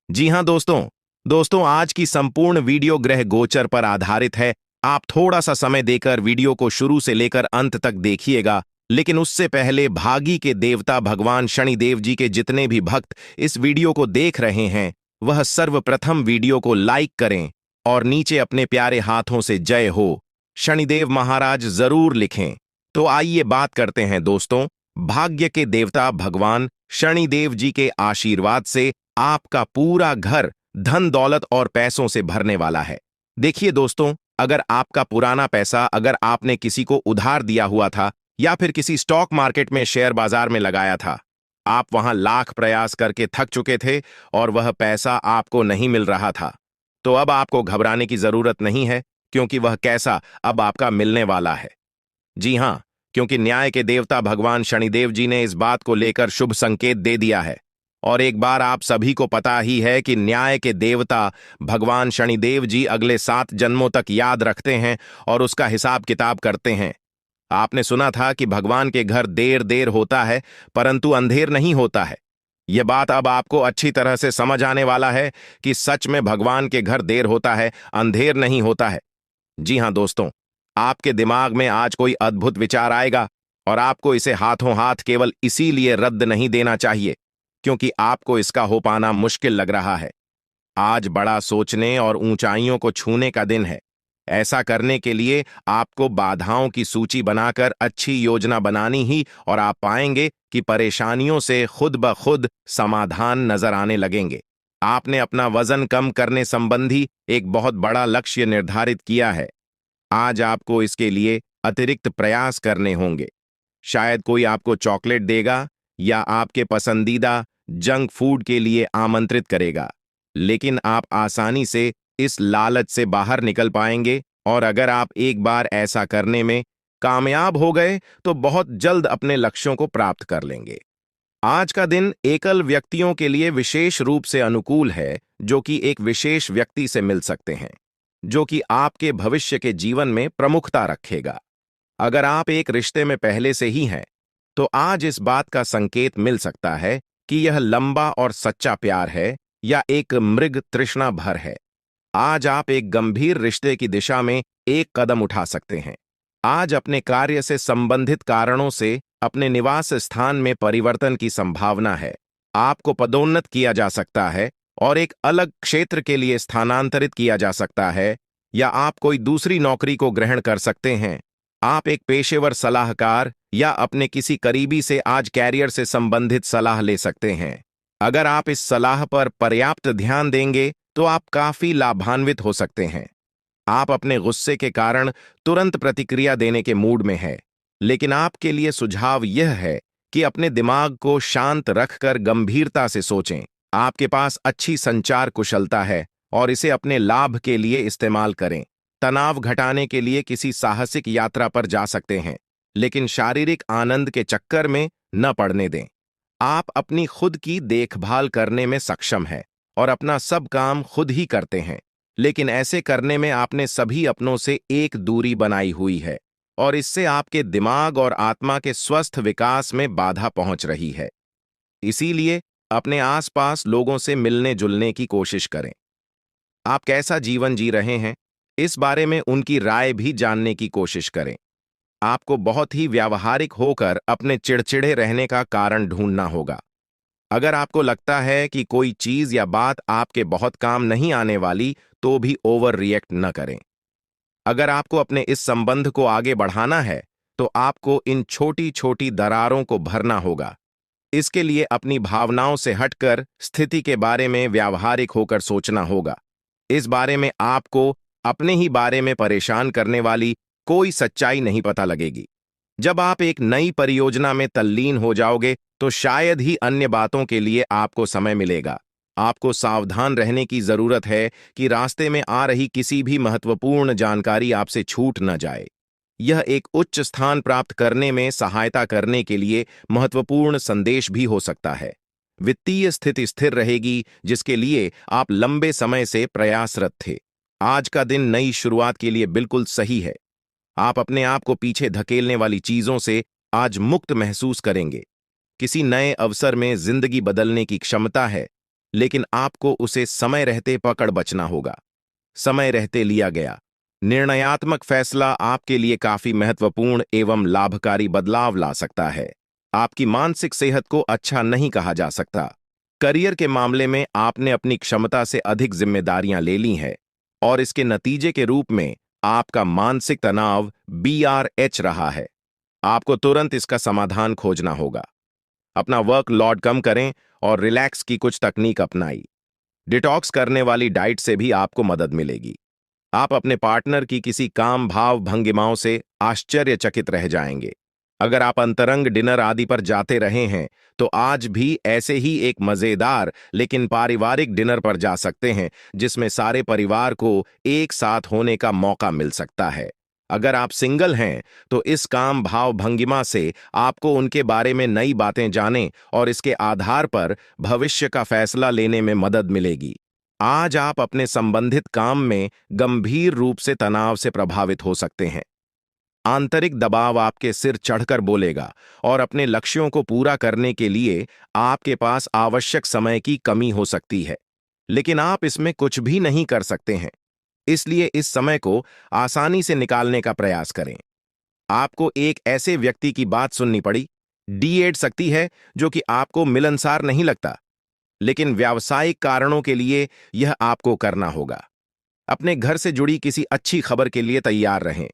जी हां दोस्तों, दोस्तों आज की संपूर्ण वीडियो ग्रह गोचर पर आधारित है। आप थोड़ा सा समय देकर वीडियो को शुरू से लेकर अंत तक देखिएगा, लेकिन उससे पहले भागी के देवता भगवान शनिदेव जी के जितने भी भक्त इस वीडियो को देख रहे हैं वह सर्वप्रथम वीडियो को लाइक करें और नीचे अपने प्यारे हाथों से जय हो शनिदेव महाराज जरूर लिखें। तो आइए बात करते हैं दोस्तों, भाग्य के देवता भगवान शनिदेव जी के आशीर्वाद से आपका पूरा घर धन दौलत और पैसों से भरने वाला है। देखिए दोस्तों, अगर आपका पुराना पैसा अगर आपने किसी को उधार दिया हुआ था या फिर किसी स्टॉक मार्केट में शेयर बाजार में लगाया था, आप वहां लाख प्रयास करके थक चुके थे और वह पैसा आपको नहीं मिल रहा था, तो अब आपको घबराने की जरूरत नहीं है, क्योंकि वह कैसा अब आपका मिलने वाला है। जी हां, क्योंकि न्याय के देवता भगवान शनिदेव जी ने इस बात को लेकर शुभ संकेत दे दिया है। और एक बार आप सभी को पता ही है कि न्याय के देवता भगवान शनिदेव जी अगले 7 जन्मों तक याद रखते हैं और उसका हिसाब किताब करते हैं। आपने सुना था कि भगवान के घर देर देर होता है परंतु अंधेर नहीं होता है। यह बात अब आपको अच्छी तरह से समझ आने वाला है कि सच में भगवान के घर देर होता है, अंधेर नहीं होता है। जी हां दोस्तों, आपके दिमाग में आज कोई अद्भुत विचार आएगा और आपको इसे हाथों हाथ केवल इसीलिए रद्द नहीं देना चाहिए क्योंकि आपको इसका हो पाना मुश्किल लग रहा है। आज बड़ा सोचने और ऊंचाइयों को छूने का दिन है। ऐसा करने के लिए आपको बाधाओं की सूची बनाकर अच्छी योजना बनानी ही, और आप पाएंगे कि परेशानियों से खुद ब खुद समाधान नजर आने लगेंगे। आपने अपना वजन कम करने संबंधी एक बहुत बड़ा लक्ष्य निर्धारित किया है। आज आपको इसके लिए अतिरिक्त प्रयास करने होंगे। शायद कोई आपको चॉकलेट देगा या आपके पसंदीदा जंक फूड के लिए आमंत्रित करेगा, लेकिन आप आसानी से इस लालच से बाहर निकल पाएंगे, और अगर आप एक बार ऐसा करने में कामयाब हो गए तो बहुत जल्द अपने लक्ष्यों को प्राप्त कर लेंगे। आज का दिन एकल व्यक्तियों के लिए विशेष रूप से अनुकूल है, जो कि एक विशेष व्यक्ति से मिल सकते हैं, जो कि आपके भविष्य के जीवन में प्रमुखता रखेगा। अगर आप एक रिश्ते में पहले से ही हैं, तो आज इस बात का संकेत मिल सकता है कि यह लंबा और सच्चा प्यार है या एक मृग तृष्णा भर है। आज आप एक गंभीर रिश्ते की दिशा में एक कदम उठा सकते हैं। आज अपने कार्य से संबंधित कारणों से अपने निवास स्थान में परिवर्तन की संभावना है। आपको पदोन्नत किया जा सकता है और एक अलग क्षेत्र के लिए स्थानांतरित किया जा सकता है, या आप कोई दूसरी नौकरी को ग्रहण कर सकते हैं। आप एक पेशेवर सलाहकार या अपने किसी करीबी से आज कैरियर से संबंधित सलाह ले सकते हैं। अगर आप इस सलाह पर पर्याप्त ध्यान देंगे तो आप काफी लाभान्वित हो सकते हैं। आप अपने गुस्से के कारण तुरंत प्रतिक्रिया देने के मूड में हैं, लेकिन आपके लिए सुझाव यह है कि अपने दिमाग को शांत रखकर गंभीरता से सोचें। आपके पास अच्छी संचार कुशलता है और इसे अपने लाभ के लिए इस्तेमाल करें। तनाव घटाने के लिए किसी साहसिक यात्रा पर जा सकते हैं, लेकिन शारीरिक आनंद के चक्कर में न पड़ने दें। आप अपनी खुद की देखभाल करने में सक्षम हैं और अपना सब काम खुद ही करते हैं, लेकिन ऐसे करने में आपने सभी अपनों से एक दूरी बनाई हुई है, और इससे आपके दिमाग और आत्मा के स्वस्थ विकास में बाधा पहुंच रही है। इसीलिए अपने आसपास लोगों से मिलने जुलने की कोशिश करें। आप कैसा जीवन जी रहे हैं, इस बारे में उनकी राय भी जानने की कोशिश करें। आपको बहुत ही व्यावहारिक होकर अपने चिड़चिड़े रहने का कारण ढूंढना होगा। अगर आपको लगता है कि कोई चीज या बात आपके बहुत काम नहीं आने वाली, तो भी ओवर रिएक्ट न करें। अगर आपको अपने इस संबंध को आगे बढ़ाना है, तो आपको इन छोटी छोटी दरारों को भरना होगा। इसके लिए अपनी भावनाओं से हटकर स्थिति के बारे में व्यावहारिक होकर सोचना होगा। इस बारे में आपको अपने ही बारे में परेशान करने वाली कोई सच्चाई नहीं पता लगेगी। जब आप एक नई परियोजना में तल्लीन हो जाओगे, तो शायद ही अन्य बातों के लिए आपको समय मिलेगा। आपको सावधान रहने की जरूरत है कि रास्ते में आ रही किसी भी महत्वपूर्ण जानकारी आपसे छूट न जाए। यह एक उच्च स्थान प्राप्त करने में सहायता करने के लिए महत्वपूर्ण संदेश भी हो सकता है। वित्तीय स्थिति स्थिर रहेगी, जिसके लिए आप लंबे समय से प्रयासरत थे। आज का दिन नई शुरुआत के लिए बिल्कुल सही है। आप अपने आप को पीछे धकेलने वाली चीजों से आज मुक्त महसूस करेंगे। किसी नए अवसर में जिंदगी बदलने की क्षमता है, लेकिन आपको उसे समय रहते पकड़ बचना होगा। समय रहते लिया गया निर्णयात्मक फैसला आपके लिए काफी महत्वपूर्ण एवं लाभकारी बदलाव ला सकता है। आपकी मानसिक सेहत को अच्छा नहीं कहा जा सकता। करियर के मामले में आपने अपनी क्षमता से अधिक जिम्मेदारियां ले ली हैं, और इसके नतीजे के रूप में आपका मानसिक तनाव BRH रहा है। आपको तुरंत इसका समाधान खोजना होगा। अपना वर्क लोड कम करें और रिलैक्स की कुछ तकनीक अपनाई। डिटॉक्स करने वाली डाइट से भी आपको मदद मिलेगी। आप अपने पार्टनर की किसी काम भाव भंगिमाओं से आश्चर्यचकित रह जाएंगे। अगर आप अंतरंग डिनर आदि पर जाते रहे हैं, तो आज भी ऐसे ही एक मजेदार लेकिन पारिवारिक डिनर पर जा सकते हैं, जिसमें सारे परिवार को एक साथ होने का मौका मिल सकता है। अगर आप सिंगल हैं, तो इस काम भाव भंगिमा से आपको उनके बारे में नई बातें जाने और इसके आधार पर भविष्य का फैसला लेने में मदद मिलेगी। आज आप अपने संबंधित काम में गंभीर रूप से तनाव से प्रभावित हो सकते हैं। आंतरिक दबाव आपके सिर चढ़कर बोलेगा, और अपने लक्ष्यों को पूरा करने के लिए आपके पास आवश्यक समय की कमी हो सकती है, लेकिन आप इसमें कुछ भी नहीं कर सकते हैं। इसलिए इस समय को आसानी से निकालने का प्रयास करें। आपको एक ऐसे व्यक्ति की बात सुननी पड़ी, D8 सकती है, जो कि आपको मिलनसार नहीं लगता, लेकिन व्यावसायिक कारणों के लिए यह आपको करना होगा। अपने घर से जुड़ी किसी अच्छी खबर के लिए तैयार रहें।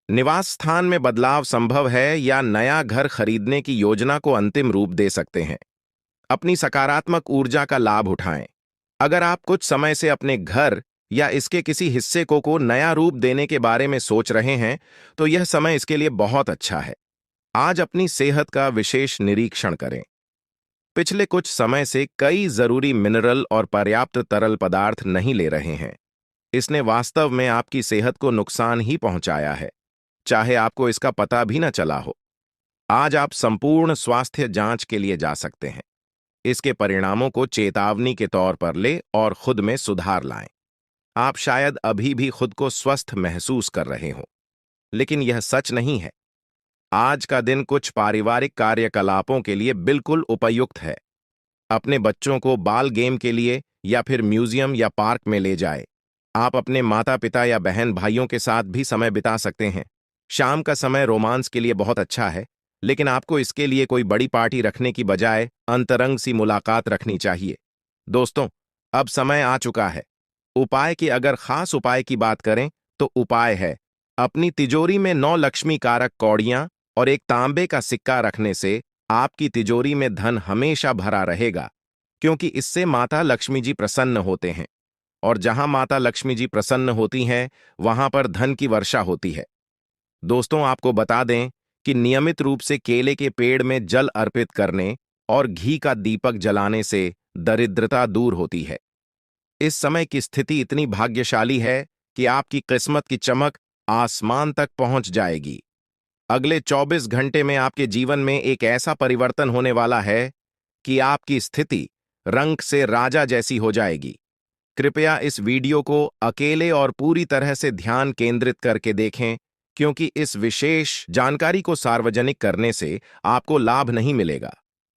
निवास स्थान में बदलाव संभव है या नया घर खरीदने की योजना को अंतिम रूप दे सकते हैं। अपनी सकारात्मक ऊर्जा का लाभ उठाएं। अगर आप कुछ समय से अपने घर या इसके किसी हिस्से को नया रूप देने के बारे में सोच रहे हैं, तो यह समय इसके लिए बहुत अच्छा है। आज अपनी सेहत का विशेष निरीक्षण करें। पिछले कुछ समय से कई जरूरी मिनरल और पर्याप्त तरल पदार्थ नहीं ले रहे हैं। इसने वास्तव में आपकी सेहत को नुकसान ही पहुंचाया है, चाहे आपको इसका पता भी न चला हो। आज आप संपूर्ण स्वास्थ्य जांच के लिए जा सकते हैं। इसके परिणामों को चेतावनी के तौर पर ले और खुद में सुधार लाएं। आप शायद अभी भी खुद को स्वस्थ महसूस कर रहे हो, लेकिन यह सच नहीं है। आज का दिन कुछ पारिवारिक कार्यकलापों के लिए बिल्कुल उपयुक्त है। अपने बच्चों को बाल गेम के लिए या फिर म्यूजियम या पार्क में ले जाएं। आप अपने माता पिता या बहन भाइयों के साथ भी समय बिता सकते हैं। शाम का समय रोमांस के लिए बहुत अच्छा है, लेकिन आपको इसके लिए कोई बड़ी पार्टी रखने की बजाय अंतरंग सी मुलाकात रखनी चाहिए। दोस्तों, अब समय आ चुका है उपाय की। अगर खास उपाय की बात करें तो उपाय है अपनी तिजोरी में 9 लक्ष्मी कारक कौड़ियां और एक तांबे का सिक्का रखने से आपकी तिजोरी में धन हमेशा भरा रहेगा, क्योंकि इससे माता लक्ष्मी जी प्रसन्न होते हैं, और जहां माता लक्ष्मी जी प्रसन्न होती हैं वहां पर धन की वर्षा होती है। दोस्तों, आपको बता दें कि नियमित रूप से केले के पेड़ में जल अर्पित करने और घी का दीपक जलाने से दरिद्रता दूर होती है। इस समय की स्थिति इतनी भाग्यशाली है कि आपकी किस्मत की चमक आसमान तक पहुंच जाएगी। अगले 24 घंटे में आपके जीवन में एक ऐसा परिवर्तन होने वाला है कि आपकी स्थिति रंग से राजा जैसी हो जाएगी। कृपया इस वीडियो को अकेले और पूरी तरह से ध्यान केंद्रित करके देखें, क्योंकि इस विशेष जानकारी को सार्वजनिक करने से आपको लाभ नहीं मिलेगा।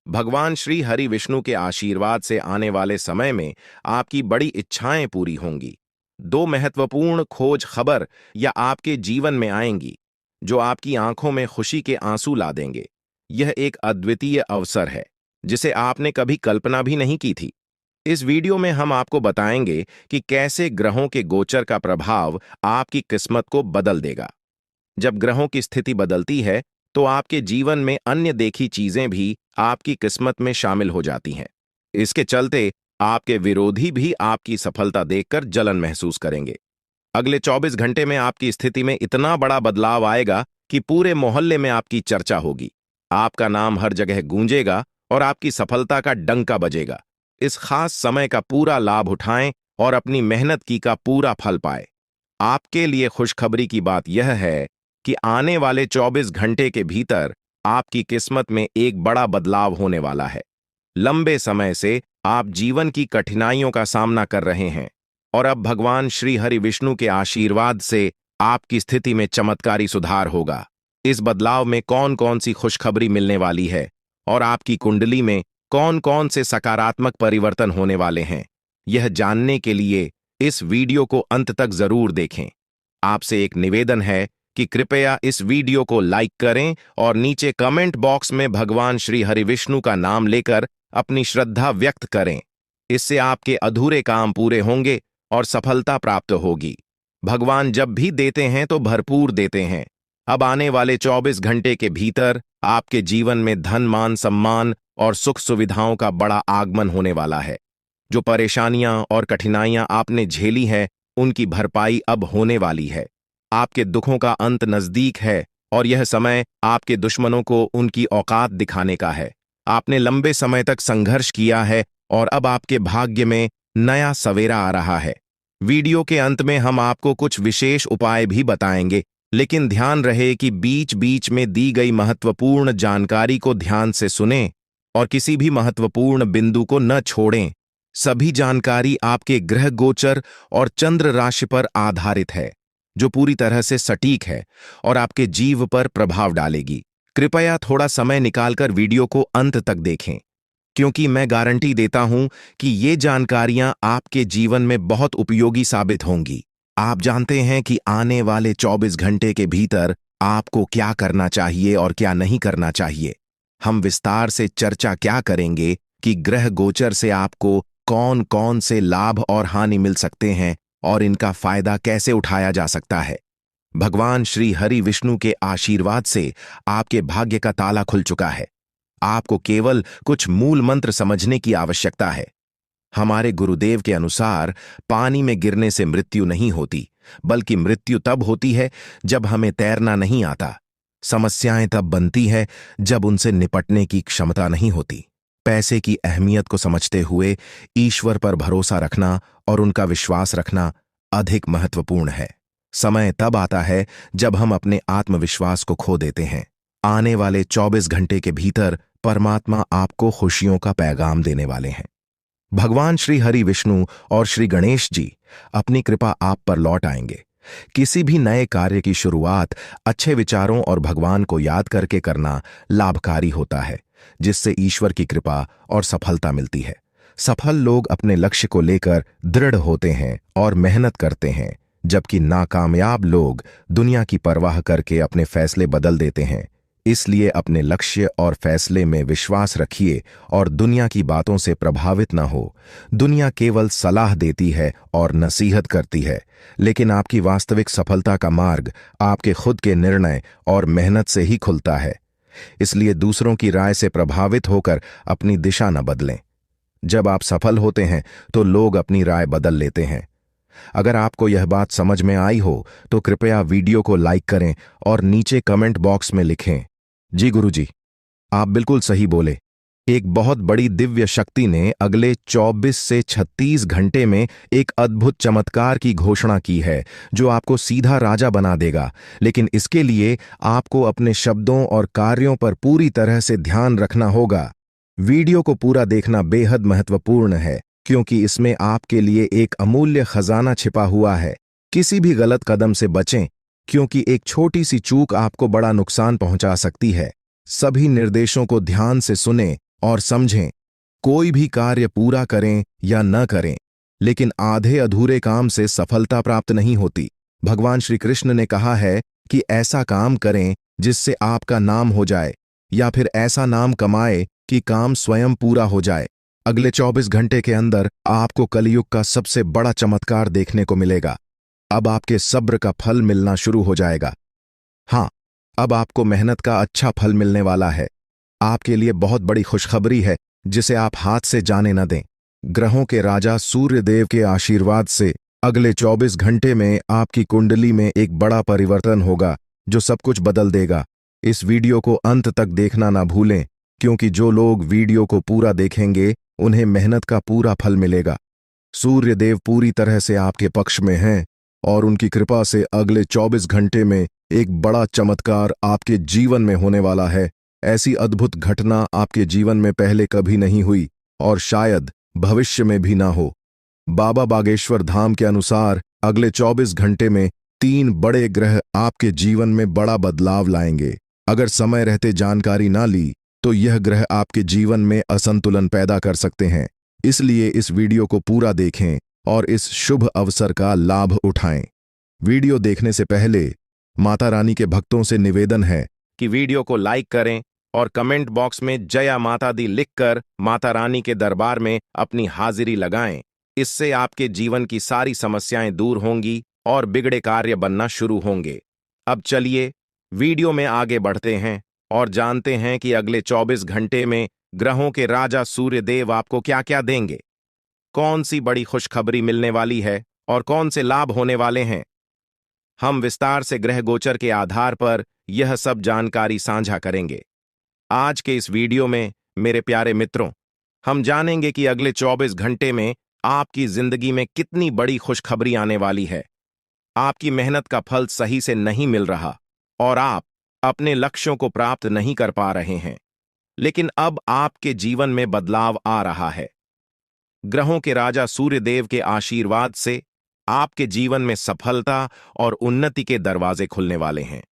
भगवान श्री हरि विष्णु के आशीर्वाद से आने वाले समय में आपकी बड़ी इच्छाएं पूरी होंगी। 2 महत्वपूर्ण खोज खबर या आपके जीवन में आएंगी जो आपकी आंखों में खुशी के आंसू ला देंगे। यह एक अद्वितीय अवसर है जिसे आपने कभी कल्पना भी नहीं की थी। इस वीडियो में हम आपको बताएंगे कि कैसे ग्रहों के गोचर का प्रभाव आपकी किस्मत को बदल देगा। जब ग्रहों की स्थिति बदलती है तो आपके जीवन में अन्य देखी चीजें भी आपकी किस्मत में शामिल हो जाती हैं। इसके चलते आपके विरोधी भी आपकी सफलता देखकर जलन महसूस करेंगे। अगले 24 घंटे में आपकी स्थिति में इतना बड़ा बदलाव आएगा कि पूरे मोहल्ले में आपकी चर्चा होगी। आपका नाम हर जगह गूंजेगा और आपकी सफलता का डंका बजेगा। इस खास समय का पूरा लाभ उठाएं और अपनी मेहनत की का पूरा फल पाएं। आपके लिए खुशखबरी की बात यह है कि आने वाले 24 घंटे के भीतर आपकी किस्मत में एक बड़ा बदलाव होने वाला है। लंबे समय से आप जीवन की कठिनाइयों का सामना कर रहे हैं, और अब भगवान श्री हरि विष्णु के आशीर्वाद से आपकी स्थिति में चमत्कारी सुधार होगा। इस बदलाव में कौन कौन सी खुशखबरी मिलने वाली है और आपकी कुंडली में कौन कौन से सकारात्मक परिवर्तन होने वाले हैं, यह जानने के लिए इस वीडियो को अंत तक जरूर देखें। आपसे एक निवेदन है कि कृपया इस वीडियो को लाइक करें और नीचे कमेंट बॉक्स में भगवान श्री हरि विष्णु का नाम लेकर अपनी श्रद्धा व्यक्त करें। इससे आपके अधूरे काम पूरे होंगे और सफलता प्राप्त होगी। भगवान जब भी देते हैं तो भरपूर देते हैं। अब आने वाले 24 घंटे के भीतर आपके जीवन में धन, मान, सम्मान और सुख सुविधाओं का बड़ा आगमन होने वाला है। जो परेशानियां और कठिनाइयां आपने झेली हैं, उनकी भरपाई अब होने वाली है। आपके दुखों का अंत नजदीक है और यह समय आपके दुश्मनों को उनकी औकात दिखाने का है। आपने लंबे समय तक संघर्ष किया है और अब आपके भाग्य में नया सवेरा आ रहा है। वीडियो के अंत में हम आपको कुछ विशेष उपाय भी बताएंगे, लेकिन ध्यान रहे कि बीच बीच में दी गई महत्वपूर्ण जानकारी को ध्यान से सुनें और किसी भी महत्वपूर्ण बिंदु को न छोड़ें। सभी जानकारी आपके ग्रह गोचर और चंद्र राशि पर आधारित है, जो पूरी तरह से सटीक है और आपके जीव पर प्रभाव डालेगी। कृपया थोड़ा समय निकालकर वीडियो को अंत तक देखें, क्योंकि मैं गारंटी देता हूं कि ये जानकारियां आपके जीवन में बहुत उपयोगी साबित होंगी। आप जानते हैं कि आने वाले 24 घंटे के भीतर आपको क्या करना चाहिए और क्या नहीं करना चाहिए। हम विस्तार से चर्चा क्या करेंगे कि ग्रह गोचर से आपको कौन कौन से लाभ और हानि मिल सकते हैं और इनका फायदा कैसे उठाया जा सकता है। भगवान श्री हरि विष्णु के आशीर्वाद से आपके भाग्य का ताला खुल चुका है। आपको केवल कुछ मूल मंत्र समझने की आवश्यकता है। हमारे गुरुदेव के अनुसार पानी में गिरने से मृत्यु नहीं होती, बल्कि मृत्यु तब होती है जब हमें तैरना नहीं आता। समस्याएं तब बनती है जब उनसे निपटने की क्षमता नहीं होती। पैसे की अहमियत को समझते हुए ईश्वर पर भरोसा रखना और उनका विश्वास रखना अधिक महत्वपूर्ण है। समय तब आता है जब हम अपने आत्मविश्वास को खो देते हैं। आने वाले 24 घंटे के भीतर परमात्मा आपको खुशियों का पैगाम देने वाले हैं। भगवान श्री हरि विष्णु और श्री गणेश जी अपनी कृपा आप पर लौट आएंगे। किसी भी नए कार्य की शुरुआत अच्छे विचारों और भगवान को याद करके करना लाभकारी होता है, जिससे ईश्वर की कृपा और सफलता मिलती है। सफल लोग अपने लक्ष्य को लेकर दृढ़ होते हैं और मेहनत करते हैं, जबकि नाकामयाब लोग दुनिया की परवाह करके अपने फैसले बदल देते हैं। इसलिए अपने लक्ष्य और फैसले में विश्वास रखिए और दुनिया की बातों से प्रभावित न हो। दुनिया केवल सलाह देती है और नसीहत करती है, लेकिन आपकी वास्तविक सफलता का मार्ग आपके खुद के निर्णय और मेहनत से ही खुलता है। इसलिए दूसरों की राय से प्रभावित होकर अपनी दिशा न बदलें। जब आप सफल होते हैं तो लोग अपनी राय बदल लेते हैं। अगर आपको यह बात समझ में आई हो तो कृपया वीडियो को लाइक करें और नीचे कमेंट बॉक्स में लिखें, जी गुरुजी, आप बिल्कुल सही बोले। एक बहुत बड़ी दिव्य शक्ति ने अगले 24 से 36 घंटे में एक अद्भुत चमत्कार की घोषणा की है, जो आपको सीधा राजा बना देगा। लेकिन इसके लिए आपको अपने शब्दों और कार्यों पर पूरी तरह से ध्यान रखना होगा। वीडियो को पूरा देखना बेहद महत्वपूर्ण है, क्योंकि इसमें आपके लिए एक अमूल्य खजाना छिपा हुआ है। किसी भी गलत कदम से बचें, क्योंकि एक छोटी सी चूक आपको बड़ा नुकसान पहुंचा सकती है। सभी निर्देशों को ध्यान से सुनें और समझें। कोई भी कार्य पूरा करें या न करें, लेकिन आधे अधूरे काम से सफलता प्राप्त नहीं होती। भगवान श्री कृष्ण ने कहा है कि ऐसा काम करें जिससे आपका नाम हो जाए, या फिर ऐसा नाम कमाए कि काम स्वयं पूरा हो जाए। अगले 24 घंटे के अंदर आपको कलयुग का सबसे बड़ा चमत्कार देखने को मिलेगा। अब आपके सब्र का फल मिलना शुरू हो जाएगा। हाँ, अब आपको मेहनत का अच्छा फल मिलने वाला है। आपके लिए बहुत बड़ी खुशखबरी है, जिसे आप हाथ से जाने न दें। ग्रहों के राजा सूर्य देव के आशीर्वाद से अगले 24 घंटे में आपकी कुंडली में एक बड़ा परिवर्तन होगा, जो सब कुछ बदल देगा। इस वीडियो को अंत तक देखना ना भूलें, क्योंकि जो लोग वीडियो को पूरा देखेंगे उन्हें मेहनत का पूरा फल मिलेगा। सूर्य देव पूरी तरह से आपके पक्ष में हैं और उनकी कृपा से अगले 24 घंटे में एक बड़ा चमत्कार आपके जीवन में होने वाला है। ऐसी अद्भुत घटना आपके जीवन में पहले कभी नहीं हुई और शायद भविष्य में भी ना हो। बाबा बागेश्वर धाम के अनुसार अगले 24 घंटे में 3 बड़े ग्रह आपके जीवन में बड़ा बदलाव लाएंगे। अगर समय रहते जानकारी ना ली तो यह ग्रह आपके जीवन में असंतुलन पैदा कर सकते हैं। इसलिए इस वीडियो को पूरा देखें और इस शुभ अवसर का लाभ उठाएं। वीडियो देखने से पहले माता रानी के भक्तों से निवेदन है कि वीडियो को लाइक करें और कमेंट बॉक्स में जया माता दी लिखकर माता रानी के दरबार में अपनी हाजिरी लगाएं। इससे आपके जीवन की सारी समस्याएं दूर होंगी और बिगड़े कार्य बनना शुरू होंगे। अब चलिए वीडियो में आगे बढ़ते हैं और जानते हैं कि अगले 24 घंटे में ग्रहों के राजा सूर्य देव आपको क्या क्या देंगे। कौन सी बड़ी खुशखबरी मिलने वाली है और कौन से लाभ होने वाले हैं। हम विस्तार से ग्रह गोचर के आधार पर यह सब जानकारी साझा करेंगे। आज के इस वीडियो में मेरे प्यारे मित्रों, हम जानेंगे कि अगले 24 घंटे में आपकी जिंदगी में कितनी बड़ी खुशखबरी आने वाली है। आपकी मेहनत का फल सही से नहीं मिल रहा और आप अपने लक्ष्यों को प्राप्त नहीं कर पा रहे हैं, लेकिन अब आपके जीवन में बदलाव आ रहा है। ग्रहों के राजा सूर्य देव के आशीर्वाद से आपके जीवन में सफलता और उन्नति के दरवाजे खुलने वाले हैं।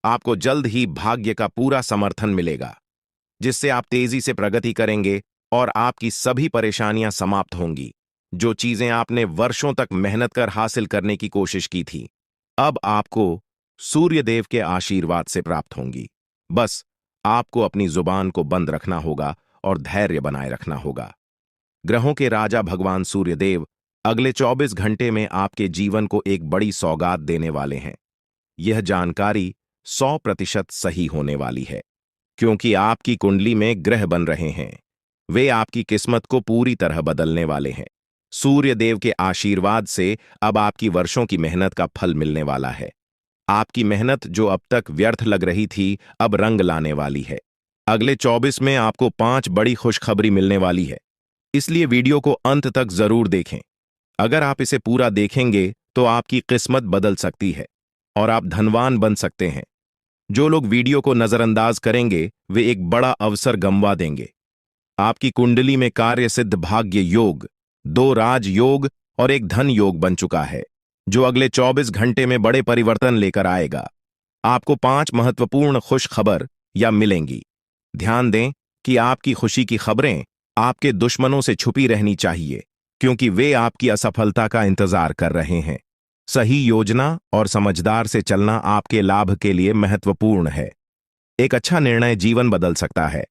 आपको जल्द ही भाग्य का पूरा समर्थन मिलेगा, जिससे आप तेजी से प्रगति करेंगे और आपकी सभी परेशानियां समाप्त होंगी। जो चीजें आपने वर्षों तक मेहनत कर हासिल करने की कोशिश की थी, अब आपको सूर्य देव के आशीर्वाद से प्राप्त होंगी। बस आपको अपनी जुबान को बंद रखना होगा और धैर्य बनाए रखना होगा। ग्रहों के राजा भगवान सूर्यदेव अगले 24 घंटे में आपके जीवन को एक बड़ी सौगात देने वाले हैं। यह जानकारी 100% सही होने वाली है, क्योंकि आपकी कुंडली में ग्रह बन रहे हैं। वे आपकी किस्मत को पूरी तरह बदलने वाले हैं। सूर्य देव के आशीर्वाद से अब आपकी वर्षों की मेहनत का फल मिलने वाला है। आपकी मेहनत जो अब तक व्यर्थ लग रही थी, अब रंग लाने वाली है। अगले 24 में आपको 5 बड़ी खुशखबरी मिलने वाली है, इसलिए वीडियो को अंत तक जरूर देखें। अगर आप इसे पूरा देखेंगे तो आपकी किस्मत बदल सकती है और आप धनवान बन सकते हैं। जो लोग वीडियो को नजरअंदाज करेंगे वे एक बड़ा अवसर गंवा देंगे। आपकी कुंडली में कार्य सिद्ध भाग्य योग, 2 राज योग और एक धन योग बन चुका है, जो अगले 24 घंटे में बड़े परिवर्तन लेकर आएगा। आपको 5 महत्वपूर्ण खुश खबर या मिलेंगी। ध्यान दें कि आपकी खुशी की खबरें आपके दुश्मनों से छुपी रहनी चाहिए, क्योंकि वे आपकी असफलता का इंतजार कर रहे हैं। सही योजना और समझदार से चलना आपके लाभ के लिए महत्वपूर्ण है। एक अच्छा निर्णय जीवन बदल सकता है,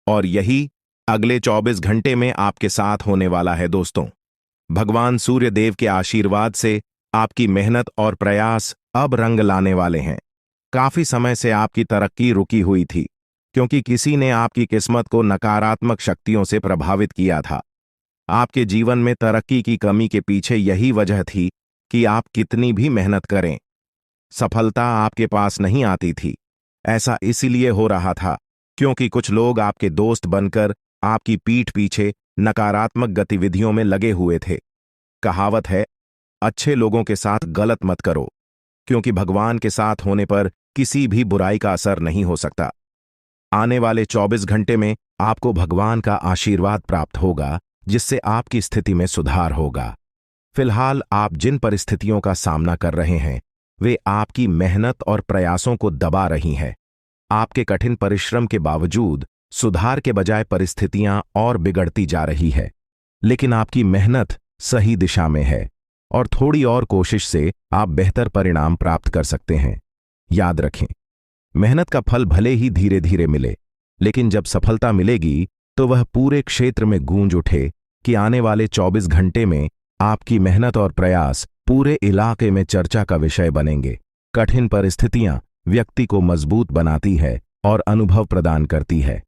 और यही अगले 24 घंटे में आपके साथ होने वाला है दोस्तों। भगवान सूर्य देव के आशीर्वाद से आपकी मेहनत और प्रयास अब रंग लाने वाले हैं। काफी समय से आपकी तरक्की रुकी हुई थी, क्योंकि किसी ने आपकी किस्मत को नकारात्मक शक्तियों से प्रभावित किया था। आपके जीवन में तरक्की की कमी के पीछे यही वजह थी कि आप कितनी भी मेहनत करें, सफलता आपके पास नहीं आती थी। ऐसा इसीलिए हो रहा था क्योंकि कुछ लोग आपके दोस्त बनकर आपकी पीठ पीछे नकारात्मक गतिविधियों में लगे हुए थे। कहावत है, अच्छे लोगों के साथ गलत मत करो, क्योंकि भगवान के साथ होने पर किसी भी बुराई का असर नहीं हो सकता। आने वाले 24 घंटे में आपको भगवान का आशीर्वाद प्राप्त होगा, जिससे आपकी स्थिति में सुधार होगा। फिलहाल आप जिन परिस्थितियों का सामना कर रहे हैं वे आपकी मेहनत और प्रयासों को दबा रही हैं। आपके कठिन परिश्रम के बावजूद सुधार के बजाय परिस्थितियां और बिगड़ती जा रही है। लेकिन आपकी मेहनत सही दिशा में है और थोड़ी और कोशिश से आप बेहतर परिणाम प्राप्त कर सकते हैं। याद रखें, मेहनत का फल भले ही धीरे धीरे मिले, लेकिन जब सफलता मिलेगी तो वह पूरे क्षेत्र में गूंज उठे कि आने वाले 24 घंटे में आपकी मेहनत और प्रयास पूरे इलाके में चर्चा का विषय बनेंगे। कठिन परिस्थितियां व्यक्ति को मजबूत बनाती है और अनुभव प्रदान करती है।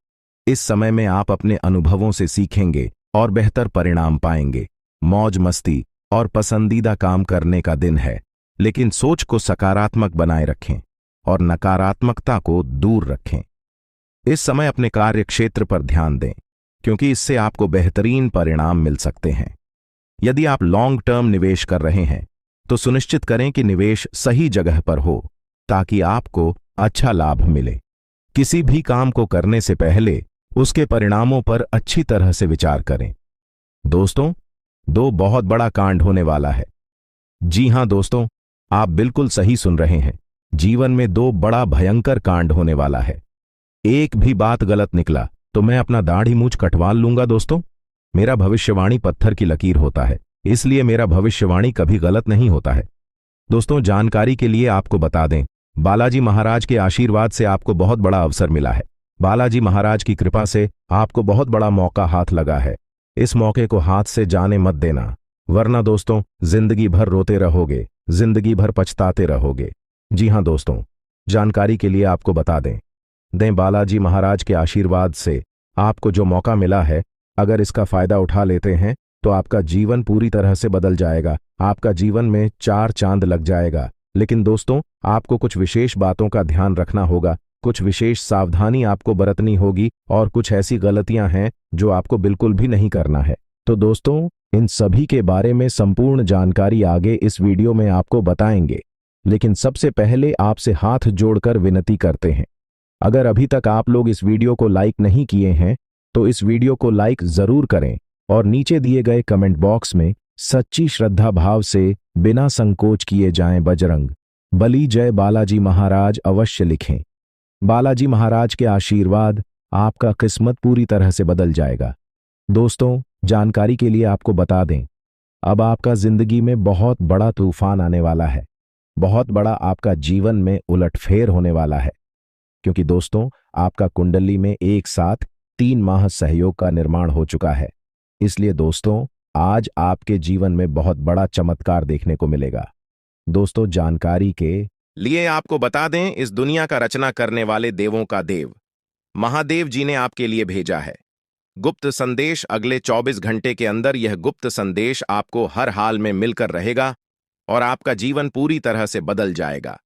इस समय में आप अपने अनुभवों से सीखेंगे और बेहतर परिणाम पाएंगे। मौज मस्ती और पसंदीदा काम करने का दिन है, लेकिन सोच को सकारात्मक बनाए रखें और नकारात्मकता को दूर रखें। इस समय अपने कार्य क्षेत्र पर ध्यान दें, क्योंकि इससे आपको बेहतरीन परिणाम मिल सकते हैं। यदि आप लॉन्ग टर्म निवेश कर रहे हैं तो सुनिश्चित करें कि निवेश सही जगह पर हो, ताकि आपको अच्छा लाभ मिले। किसी भी काम को करने से पहले उसके परिणामों पर अच्छी तरह से विचार करें। दोस्तों, 2 बहुत बड़ा कांड होने वाला है। जी हां दोस्तों, आप बिल्कुल सही सुन रहे हैं। जीवन में 2 बड़ा भयंकर कांड होने वाला है। एक भी बात गलत निकला तो मैं अपना दाढ़ी मूंछ कटवा लूंगा। दोस्तों, मेरा भविष्यवाणी पत्थर की लकीर होता है, इसलिए मेरा भविष्यवाणी कभी गलत नहीं होता है। दोस्तों, जानकारी के लिए आपको बता दें, बालाजी महाराज के आशीर्वाद से आपको बहुत बड़ा अवसर मिला है। बालाजी महाराज की कृपा से आपको बहुत बड़ा मौका हाथ लगा है। इस मौके को हाथ से जाने मत देना, वरना दोस्तों जिंदगी भर रोते रहोगे, जिंदगी भर पछताते रहोगे। जी हां दोस्तों, जानकारी के लिए आपको बता दें बालाजी महाराज के आशीर्वाद से आपको जो मौका मिला है, अगर इसका फायदा उठा लेते हैं तो आपका जीवन पूरी तरह से बदल जाएगा। आपका जीवन में 4 चांद लग जाएगा। लेकिन दोस्तों, आपको कुछ विशेष बातों का ध्यान रखना होगा, कुछ विशेष सावधानी आपको बरतनी होगी और कुछ ऐसी गलतियां हैं जो आपको बिल्कुल भी नहीं करना है। तो दोस्तों, इन सभी के बारे में संपूर्ण जानकारी आगे इस वीडियो में आपको बताएंगे। लेकिन सबसे पहले आपसे हाथ जोड़कर विनती करते हैं, अगर अभी तक आप लोग इस वीडियो को लाइक नहीं किए हैं तो इस वीडियो को लाइक जरूर करें और नीचे दिए गए कमेंट बॉक्स में सच्ची श्रद्धा भाव से बिना संकोच किए जाएं बजरंग बली जय बालाजी महाराज अवश्य लिखें। बालाजी महाराज के आशीर्वाद आपका किस्मत पूरी तरह से बदल जाएगा। दोस्तों, जानकारी के लिए आपको बता दें, अब आपका जिंदगी में बहुत बड़ा तूफान आने वाला है। बहुत बड़ा आपका जीवन में उलटफेर होने वाला है, क्योंकि दोस्तों आपका कुंडली में एक साथ 3 माह सहयोग का निर्माण हो चुका है। इसलिए दोस्तों, आज आपके जीवन में बहुत बड़ा चमत्कार देखने को मिलेगा। दोस्तों, जानकारी के लिए आपको बता दें, इस दुनिया का रचना करने वाले देवों का देव महादेव जी ने आपके लिए भेजा है गुप्त संदेश। अगले 24 घंटे के अंदर यह गुप्त संदेश आपको हर हाल में मिलकर रहेगा और आपका जीवन पूरी तरह से बदल जाएगा।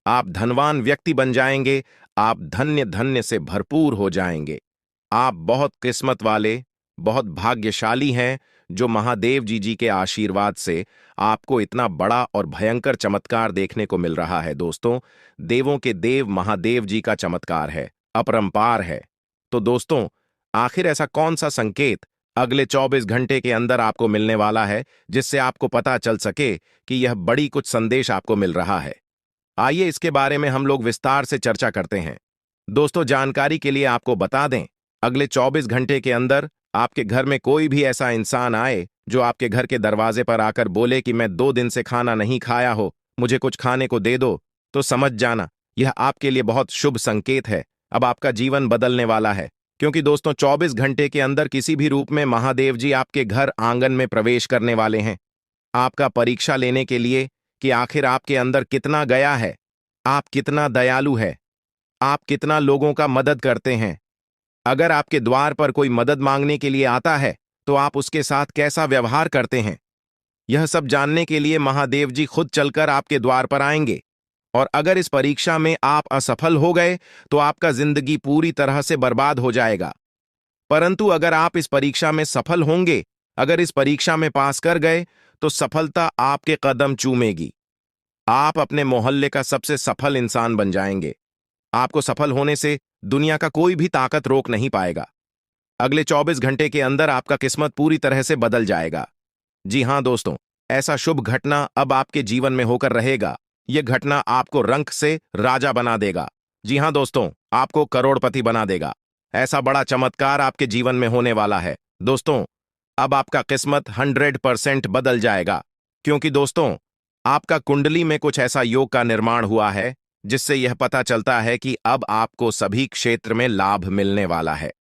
आप धनवान व्यक्ति बन जाएंगे, आप धन्य धन्य से भरपूर हो जाएंगे। आप बहुत किस्मत वाले, बहुत भाग्यशाली हैं जो महादेव जी के आशीर्वाद से आपको इतना बड़ा और भयंकर चमत्कार देखने को मिल रहा है। दोस्तों, देवों के देव महादेव जी का चमत्कार है, अपरंपार है। तो दोस्तों, आखिर ऐसा कौन सा संकेत अगले 24 घंटे के अंदर आपको मिलने वाला है जिससे आपको पता चल सके कि यह बड़ी कुछ संदेश आपको मिल रहा है? आइए इसके बारे में हम लोग विस्तार से चर्चा करते हैं। दोस्तों, जानकारी के लिए आपको बता दें, अगले 24 घंटे के अंदर आपके घर में कोई भी ऐसा इंसान आए जो आपके घर के दरवाजे पर आकर बोले कि मैं 2 दिन से खाना नहीं खाया हो, मुझे कुछ खाने को दे दो, तो समझ जाना यह आपके लिए बहुत शुभ संकेत है। अब आपका जीवन बदलने वाला है, क्योंकि दोस्तों 24 घंटे के अंदर किसी भी रूप में महादेव जी आपके घर आंगन में प्रवेश करने वाले हैं, आपका परीक्षा लेने के लिए कि आखिर आपके अंदर कितना गया है, आप कितना दयालु है, आप कितना लोगों का मदद करते हैं। अगर आपके द्वार पर कोई मदद मांगने के लिए आता है तो आप उसके साथ कैसा व्यवहार करते हैं, यह सब जानने के लिए महादेव जी खुद चलकर आपके द्वार पर आएंगे। और अगर इस परीक्षा में आप असफल हो गए तो आपका जिंदगी पूरी तरह से बर्बाद हो जाएगा। परंतु अगर आप इस परीक्षा में सफल होंगे, अगर इस परीक्षा में पास कर गए, तो सफलता आपके कदम चूमेगी। आप अपने मोहल्ले का सबसे सफल इंसान बन जाएंगे। आपको सफल होने से दुनिया का कोई भी ताकत रोक नहीं पाएगा। अगले 24 घंटे के अंदर आपका किस्मत पूरी तरह से बदल जाएगा। जी हां दोस्तों, ऐसा शुभ घटना अब आपके जीवन में होकर रहेगा। यह घटना आपको रंक से राजा बना देगा। जी हां दोस्तों, आपको करोड़पति बना देगा। ऐसा बड़ा चमत्कार आपके जीवन में होने वाला है। दोस्तों, अब आपका किस्मत 100% बदल जाएगा, क्योंकि दोस्तों आपका कुंडली में कुछ ऐसा योग का निर्माण हुआ है जिससे यह पता चलता है कि अब आपको सभी क्षेत्र में लाभ मिलने वाला है।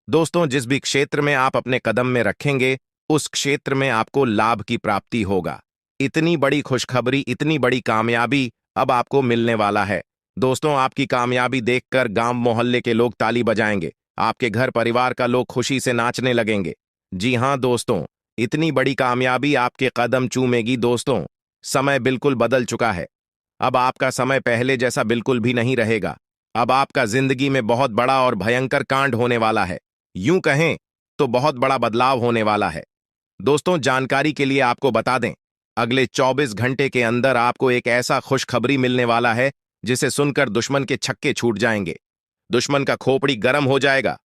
दोस्तों, जिस भी क्षेत्र में आप अपने कदम में रखेंगे, उस क्षेत्र में आपको लाभ की प्राप्ति होगा। इतनी बड़ी खुशखबरी, इतनी बड़ी कामयाबी अब आपको मिलने वाला है। दोस्तों, आपकी कामयाबी देखकर गांव मोहल्ले के लोग ताली बजाएंगे, आपके घर परिवार का लोग खुशी से नाचने लगेंगे। जी हां दोस्तों, इतनी बड़ी कामयाबी आपके कदम चूमेगी। दोस्तों, समय बिल्कुल बदल चुका है। अब आपका समय पहले जैसा बिल्कुल भी नहीं रहेगा। अब आपका जिंदगी में बहुत बड़ा और भयंकर कांड होने वाला है। यूं कहें तो बहुत बड़ा बदलाव होने वाला है। दोस्तों, जानकारी के लिए आपको बता दें, अगले 24 घंटे के अंदर आपको एक ऐसा खुशखबरी मिलने वाला है जिसे सुनकर दुश्मन के छक्के छूट जाएंगे, दुश्मन का खोपड़ी गर्म हो जाएगा।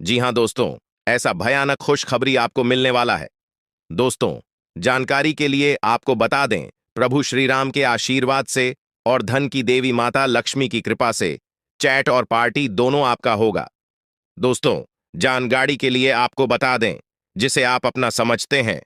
जी हां दोस्तों, ऐसा भयानक खुशखबरी आपको मिलने वाला है। दोस्तों, जानकारी के लिए आपको बता दें, प्रभु श्री राम के आशीर्वाद से और धन की देवी माता लक्ष्मी की कृपा से चैट और पार्टी दोनों आपका होगा। दोस्तों, जानकारी के लिए आपको बता दें, जिसे आप अपना समझते हैं,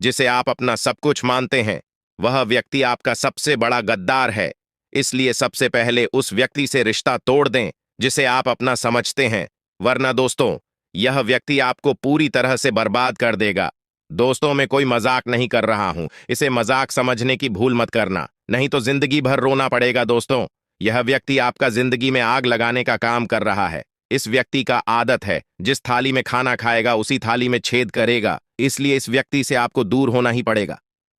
जिसे आप अपना सब कुछ मानते हैं, वह व्यक्ति आपका सबसे बड़ा गद्दार है। इसलिए सबसे पहले उस व्यक्ति से रिश्ता तोड़ दें जिसे आप अपना समझते हैं, वरना दोस्तों यह व्यक्ति आपको पूरी तरह से बर्बाद कर देगा। दोस्तों, मैं कोई मजाक नहीं कर रहा हूं, इसे मजाक समझने की भूल मत करना, नहीं तो जिंदगी भर रोना पड़ेगा। दोस्तों, यह व्यक्ति आपका जिंदगी में आग लगाने का काम कर रहा है। इस व्यक्ति का आदत है, जिस थाली में खाना खाएगा उसी थाली में छेद करेगा। इसलिए इस व्यक्ति से आपको दूर होना ही पड़ेगा,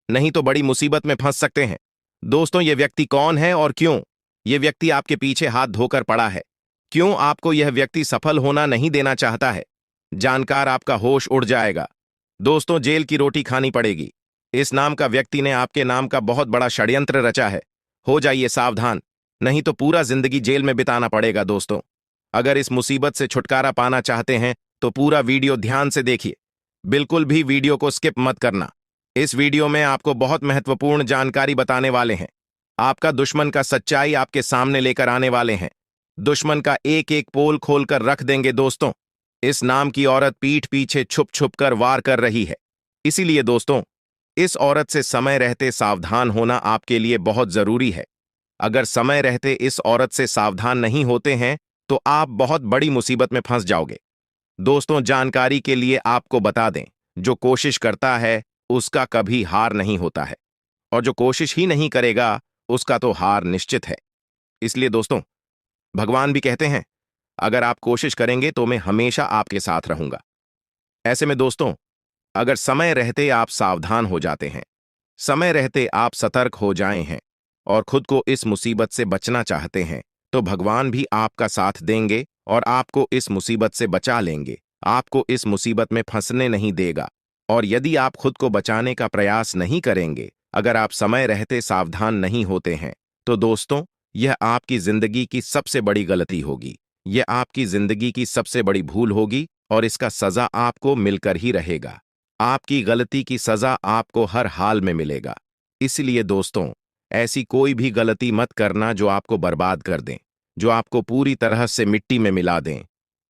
नहीं तो बड़ी मुसीबत में फंस सकते हैं। दोस्तों, यह व्यक्ति कौन है और क्यों यह व्यक्ति आपके पीछे हाथ धोकर पड़ा है? क्यों आपको यह व्यक्ति सफल होना नहीं देना चाहता है? जानकार आपका होश उड़ जाएगा। दोस्तों, जेल की रोटी खानी पड़ेगी। इस नाम का व्यक्ति ने आपके नाम का बहुत बड़ा षड्यंत्र रचा है। हो जाइए सावधान, नहीं तो पूरा जिंदगी जेल में बिताना पड़ेगा। दोस्तों, अगर इस मुसीबत से छुटकारा पाना चाहते हैं तो पूरा वीडियो ध्यान से देखिए, बिल्कुल भी वीडियो को स्किप मत करना। इस वीडियो में आपको बहुत महत्वपूर्ण जानकारी बताने वाले हैं। आपका दुश्मन का सच्चाई आपके सामने लेकर आने वाले हैं। दुश्मन का एक एक पोल खोलकर रख देंगे। दोस्तों, इस नाम की औरत पीठ पीछे छुप छुप कर वार कर रही है। इसीलिए दोस्तों, इस औरत से समय रहते सावधान होना आपके लिए बहुत जरूरी है। अगर समय रहते इस औरत से सावधान नहीं होते हैं तो आप बहुत बड़ी मुसीबत में फंस जाओगे। दोस्तों, जानकारी के लिए आपको बता दें, जो कोशिश करता है उसका कभी हार नहीं होता है, और जो कोशिश ही नहीं करेगा उसका तो हार निश्चित है। इसलिए दोस्तों, भगवान भी कहते हैं, अगर आप कोशिश करेंगे तो मैं हमेशा आपके साथ रहूंगा। ऐसे में दोस्तों, अगर समय रहते आप सावधान हो जाते हैं, समय रहते आप सतर्क हो जाए हैं और खुद को इस मुसीबत से बचना चाहते हैं, तो भगवान भी आपका साथ देंगे और आपको इस मुसीबत से बचा लेंगे, आपको इस मुसीबत में फंसने नहीं देगा। और यदि आप खुद को बचाने का प्रयास नहीं करेंगे, अगर आप समय रहते सावधान नहीं होते हैं, तो दोस्तों, यह आपकी जिंदगी की सबसे बड़ी गलती होगी, यह आपकी जिंदगी की सबसे बड़ी भूल होगी और इसका सजा आपको मिलकर ही रहेगा। आपकी गलती की सजा आपको हर हाल में मिलेगा। इसलिए दोस्तों, ऐसी कोई भी गलती मत करना जो आपको बर्बाद कर दें, जो आपको पूरी तरह से मिट्टी में मिला दें,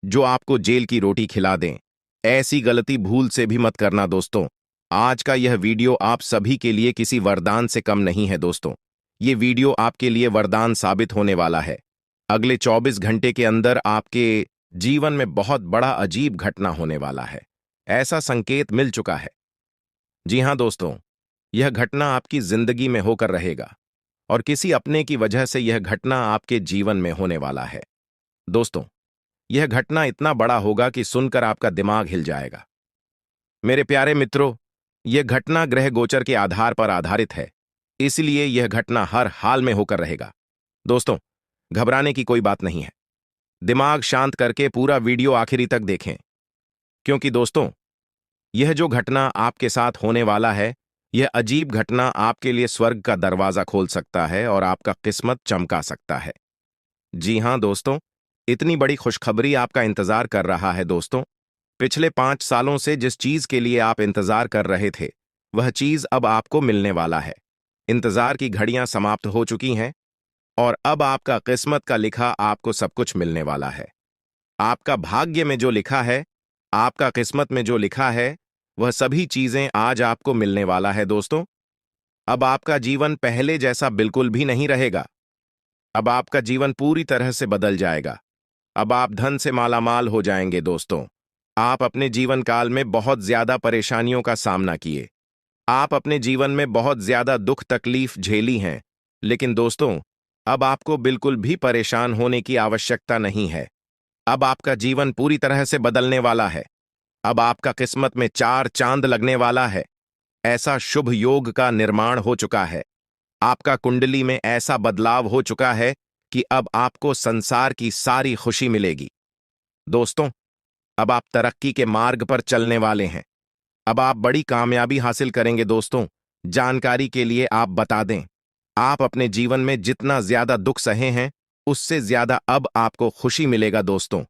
जो आपको जेल की रोटी खिला दें। ऐसी गलती भूल से भी मत करना दोस्तों। आज का यह वीडियो आप सभी के लिए किसी वरदान से कम नहीं है दोस्तों। ये वीडियो आपके लिए वरदान साबित होने वाला है। अगले 24 घंटे के अंदर आपके जीवन में बहुत बड़ा अजीब घटना होने वाला है, ऐसा संकेत मिल चुका है। जी हां दोस्तों, यह घटना आपकी जिंदगी में होकर रहेगा और किसी अपने की वजह से यह घटना आपके जीवन में होने वाला है। दोस्तों, यह घटना इतना बड़ा होगा कि सुनकर आपका दिमाग हिल जाएगा। मेरे प्यारे मित्रों, यह घटना ग्रह गोचर के आधार पर आधारित है, इसलिए यह घटना हर हाल में होकर रहेगा। दोस्तों, घबराने की कोई बात नहीं है। दिमाग शांत करके पूरा वीडियो आखिरी तक देखें, क्योंकि दोस्तों, यह जो घटना आपके साथ होने वाला है, यह अजीब घटना आपके लिए स्वर्ग का दरवाजा खोल सकता है और आपका किस्मत चमका सकता है। जी हां दोस्तों, इतनी बड़ी खुशखबरी आपका इंतजार कर रहा है दोस्तों। पिछले 5 सालों से जिस चीज के लिए आप इंतजार कर रहे थे, वह चीज अब आपको मिलने वाला है। इंतजार की घड़ियां समाप्त हो चुकी हैं और अब आपका किस्मत का लिखा आपको सब कुछ मिलने वाला है। आपका भाग्य में जो लिखा है, आपका किस्मत में जो लिखा है, वह सभी चीजें आज आपको मिलने वाला है दोस्तों। अब आपका जीवन पहले जैसा बिल्कुल भी नहीं रहेगा। अब आपका जीवन पूरी तरह से बदल जाएगा। अब आप धन से मालामाल हो जाएंगे दोस्तों। आप अपने जीवन काल में बहुत ज्यादा परेशानियों का सामना किए। आप अपने जीवन में बहुत ज्यादा दुख तकलीफ झेली हैं, लेकिन दोस्तों, अब आपको बिल्कुल भी परेशान होने की आवश्यकता नहीं है। अब आपका जीवन पूरी तरह से बदलने वाला है। अब आपका किस्मत में 4 चांद लगने वाला है। ऐसा शुभ योग का निर्माण हो चुका है। आपका कुंडली में ऐसा बदलाव हो चुका है कि अब आपको संसार की सारी खुशी मिलेगी। दोस्तों, अब आप तरक्की के मार्ग पर चलने वाले हैं। अब आप बड़ी कामयाबी हासिल करेंगे दोस्तों। जानकारी के लिए आप बता दें, आप अपने जीवन में जितना ज्यादा दुख सहे हैं, उससे ज्यादा अब आपको खुशी मिलेगा दोस्तों।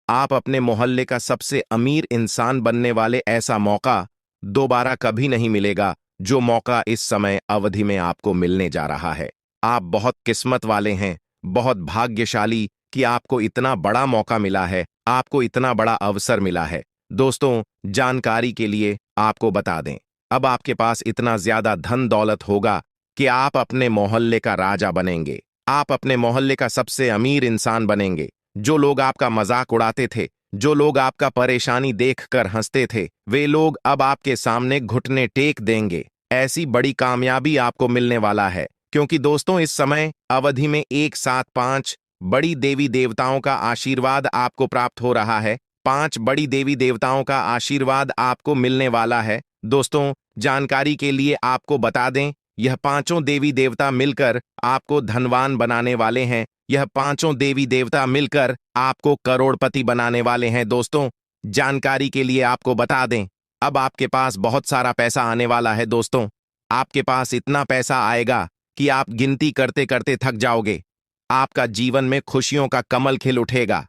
आप अपने मोहल्ले का सबसे अमीर इंसान बनने वाले ऐसा मौका दोबारा कभी नहीं मिलेगा, जो मौका इस समय अवधि में आपको मिलने जा रहा है। आप बहुत किस्मत वाले हैं, बहुत भाग्यशाली कि आपको इतना बड़ा मौका मिला है, आपको इतना बड़ा अवसर मिला है। दोस्तों, जानकारी के लिए आपको बता दें, अब आपके पास इतना ज्यादा धन दौलत होगा कि आप अपने मोहल्ले का राजा बनेंगे। आप अपने मोहल्ले का सबसे अमीर इंसान बनेंगे। जो लोग आपका मजाक उड़ाते थे, जो लोग आपका परेशानी देखकर हंसते थे, वे लोग अब आपके सामने घुटने टेक देंगे। ऐसी बड़ी कामयाबी आपको मिलने वाला है, क्योंकि दोस्तों, इस समय अवधि में एक साथ 5 बड़ी देवी देवताओं का आशीर्वाद आपको प्राप्त हो रहा है। 5 बड़ी देवी देवताओं का आशीर्वाद आपको मिलने वाला है। दोस्तों, जानकारी के लिए आपको बता दें, यह 5 देवी देवता मिलकर आपको धनवान बनाने वाले हैं। यह 5 देवी देवता मिलकर आपको करोड़पति बनाने वाले हैं। दोस्तों, जानकारी के लिए आपको बता दें, अब आपके पास बहुत सारा पैसा आने वाला है दोस्तों। आपके पास इतना पैसा आएगा कि आप गिनती करते करते थक जाओगे। आपका जीवन में खुशियों का कमल खिल उठेगा।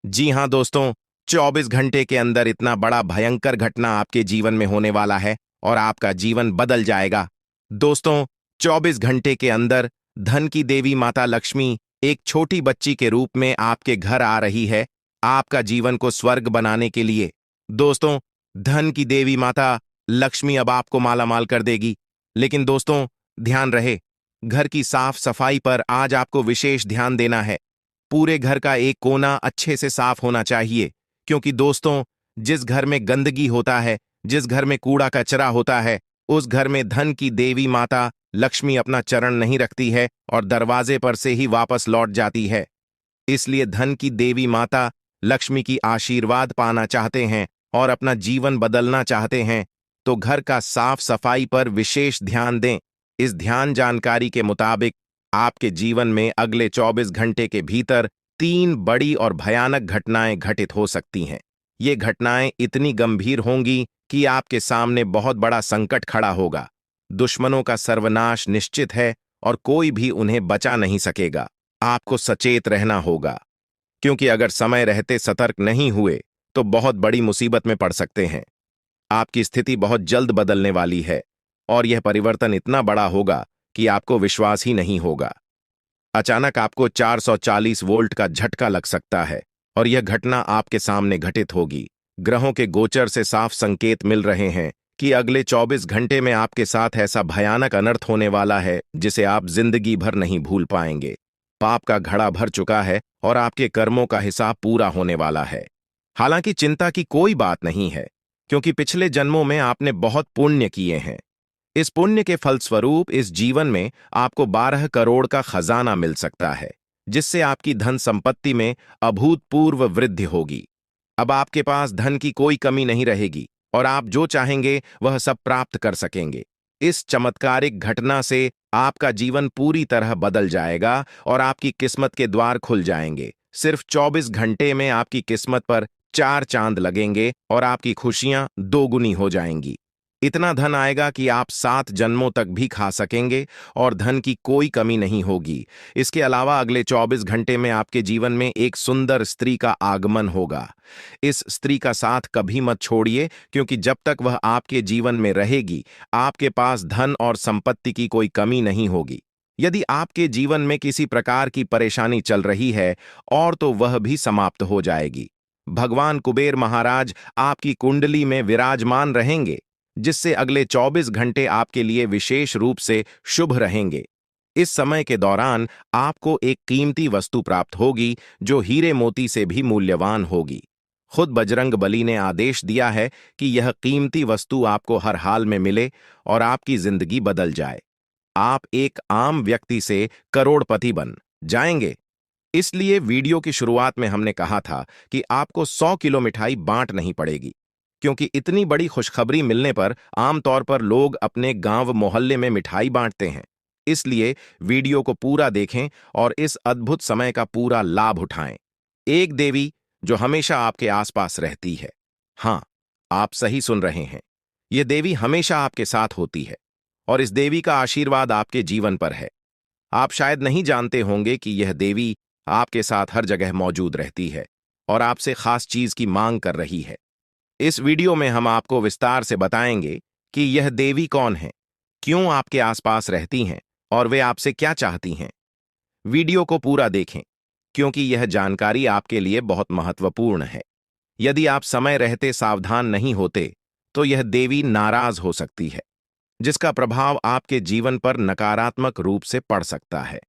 जी हां दोस्तों, 24 घंटे के अंदर इतना बड़ा भयंकर घटना आपके जीवन में होने वाला है और आपका जीवन बदल जाएगा। दोस्तों, 24 घंटे के अंदर धन की देवी माता लक्ष्मी एक छोटी बच्ची के रूप में आपके घर आ रही है, आपका जीवन को स्वर्ग बनाने के लिए। दोस्तों, धन की देवी माता लक्ष्मी अब आपको मालामाल कर देगी। लेकिन दोस्तों, ध्यान रहे, घर की साफ सफाई पर आज आपको विशेष ध्यान देना है। पूरे घर का एक कोना अच्छे से साफ होना चाहिए, क्योंकि दोस्तों, जिस घर में गंदगी होता है, जिस घर में कूड़ा कचरा होता है, उस घर में धन की देवी माता लक्ष्मी अपना चरण नहीं रखती है और दरवाजे पर से ही वापस लौट जाती है। इसलिए धन की देवी माता लक्ष्मी की आशीर्वाद पाना चाहते हैं और अपना जीवन बदलना चाहते हैं तो घर का साफ सफाई पर विशेष ध्यान दें। इस ध्यान जानकारी के मुताबिक आपके जीवन में अगले 24 घंटे के भीतर 3 बड़ी और भयानक घटनाएं घटित हो सकती हैं। ये घटनाएं इतनी गंभीर होंगी कि आपके सामने बहुत बड़ा संकट खड़ा होगा। दुश्मनों का सर्वनाश निश्चित है और कोई भी उन्हें बचा नहीं सकेगा। आपको सचेत रहना होगा, क्योंकि अगर समय रहते सतर्क नहीं हुए तो बहुत बड़ी मुसीबत में पड़ सकते हैं। आपकी स्थिति बहुत जल्द बदलने वाली है और यह परिवर्तन इतना बड़ा होगा कि आपको विश्वास ही नहीं होगा। अचानक आपको 440 वोल्ट का झटका लग सकता है और यह घटना आपके सामने घटित होगी। ग्रहों के गोचर से साफ संकेत मिल रहे हैं कि अगले 24 घंटे में आपके साथ ऐसा भयानक अनर्थ होने वाला है जिसे आप जिंदगी भर नहीं भूल पाएंगे। पाप का घड़ा भर चुका है और आपके कर्मों का हिसाब पूरा होने वाला है। हालांकि चिंता की कोई बात नहीं है, क्योंकि पिछले जन्मों में आपने बहुत पुण्य किए हैं। इस पुण्य के फलस्वरूप इस जीवन में आपको 12 करोड़ का खजाना मिल सकता है, जिससे आपकी धन संपत्ति में अभूतपूर्व वृद्धि होगी। अब आपके पास धन की कोई कमी नहीं रहेगी और आप जो चाहेंगे वह सब प्राप्त कर सकेंगे। इस चमत्कारिक घटना से आपका जीवन पूरी तरह बदल जाएगा और आपकी किस्मत के द्वार खुल जाएंगे। सिर्फ 24 घंटे में आपकी किस्मत पर 4 चांद लगेंगे और आपकी खुशियां दोगुनी हो जाएंगी। इतना धन आएगा कि आप 7 जन्मों तक भी खा सकेंगे और धन की कोई कमी नहीं होगी। इसके अलावा अगले 24 घंटे में आपके जीवन में एक सुंदर स्त्री का आगमन होगा। इस स्त्री का साथ कभी मत छोड़िए, क्योंकि जब तक वह आपके जीवन में रहेगी आपके पास धन और संपत्ति की कोई कमी नहीं होगी। यदि आपके जीवन में किसी प्रकार की परेशानी चल रही है और तो वह भी समाप्त हो जाएगी। भगवान कुबेर महाराज आपकी कुंडली में विराजमान रहेंगे, जिससे अगले 24 घंटे आपके लिए विशेष रूप से शुभ रहेंगे। इस समय के दौरान आपको एक कीमती वस्तु प्राप्त होगी जो हीरे मोती से भी मूल्यवान होगी। खुद बजरंग बली ने आदेश दिया है कि यह कीमती वस्तु आपको हर हाल में मिले और आपकी जिंदगी बदल जाए। आप एक आम व्यक्ति से करोड़पति बन जाएंगे। इसलिए वीडियो की शुरुआत में हमने कहा था कि आपको 100 किलो मिठाई बांट नहीं पड़ेगी, क्योंकि इतनी बड़ी खुशखबरी मिलने पर आमतौर पर लोग अपने गांव मोहल्ले में मिठाई बांटते हैं। इसलिए वीडियो को पूरा देखें और इस अद्भुत समय का पूरा लाभ उठाएं। एक देवी जो हमेशा आपके आसपास रहती है। हाँ, आप सही सुन रहे हैं। यह देवी हमेशा आपके साथ होती है और इस देवी का आशीर्वाद आपके जीवन पर है। आप शायद नहीं जानते होंगे कि यह देवी आपके साथ हर जगह मौजूद रहती है और आपसे खास चीज की मांग कर रही है। इस वीडियो में हम आपको विस्तार से बताएंगे कि यह देवी कौन है, क्यों आपके आसपास रहती हैं और वे आपसे क्या चाहती हैं। वीडियो को पूरा देखें, क्योंकि यह जानकारी आपके लिए बहुत महत्वपूर्ण है। यदि आप समय रहते सावधान नहीं होते तो यह देवी नाराज हो सकती है, जिसका प्रभाव आपके जीवन पर नकारात्मक रूप से पड़ सकता है।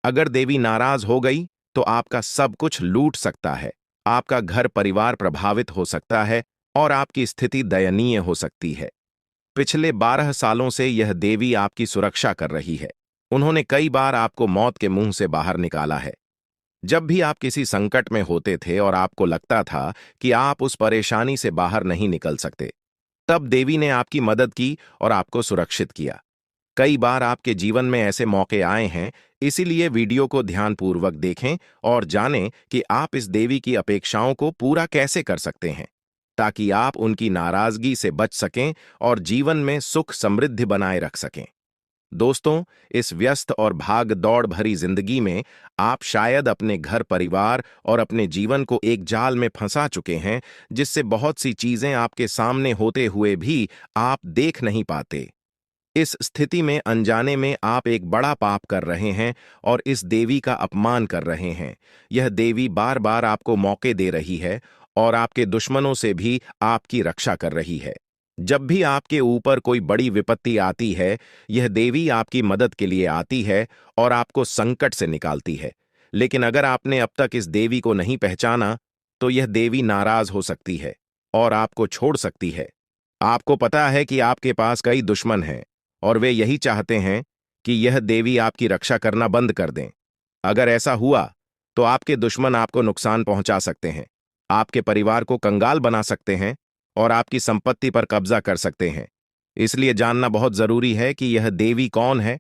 अगर देवी नाराज हो गई तो आपका सब कुछ लूट सकता है, आपका घर परिवार प्रभावित हो सकता है और आपकी स्थिति दयनीय हो सकती है। पिछले 12 सालों से यह देवी आपकी सुरक्षा कर रही है। उन्होंने कई बार आपको मौत के मुंह से बाहर निकाला है। जब भी आप किसी संकट में होते थे और आपको लगता था कि आप उस परेशानी से बाहर नहीं निकल सकते, तब देवी ने आपकी मदद की और आपको सुरक्षित किया। कई बार आपके जीवन में ऐसे मौके आए हैं, इसीलिए वीडियो को ध्यानपूर्वक देखें और जानें कि आप इस देवी की अपेक्षाओं को पूरा कैसे कर सकते हैं, ताकि आप उनकी नाराजगी से बच सकें और जीवन में सुख समृद्धि बनाए रख सकें। दोस्तों, इस व्यस्त और भाग दौड़ भरी जिंदगी में आप शायद अपने घर परिवार और अपने जीवन को एक जाल में फंसा चुके हैं, जिससे बहुत सी चीजें आपके सामने होते हुए भी आप देख नहीं पाते। इस स्थिति में अनजाने में आप एक बड़ा पाप कर रहे हैं और इस देवी का अपमान कर रहे हैं। यह देवी बार बार आपको मौके दे रही है और आपके दुश्मनों से भी आपकी रक्षा कर रही है। जब भी आपके ऊपर कोई बड़ी विपत्ति आती है, यह देवी आपकी मदद के लिए आती है और आपको संकट से निकालती है। लेकिन अगर आपने अब तक इस देवी को नहीं पहचाना, तो यह देवी नाराज हो सकती है और आपको छोड़ सकती है। आपको पता है कि आपके पास कई दुश्मन हैं और वे यही चाहते हैं कि यह देवी आपकी रक्षा करना बंद कर दें। अगर ऐसा हुआ तो आपके दुश्मन आपको नुकसान पहुंचा सकते हैं, आपके परिवार को कंगाल बना सकते हैं और आपकी संपत्ति पर कब्जा कर सकते हैं। इसलिए जानना बहुत जरूरी है कि यह देवी कौन है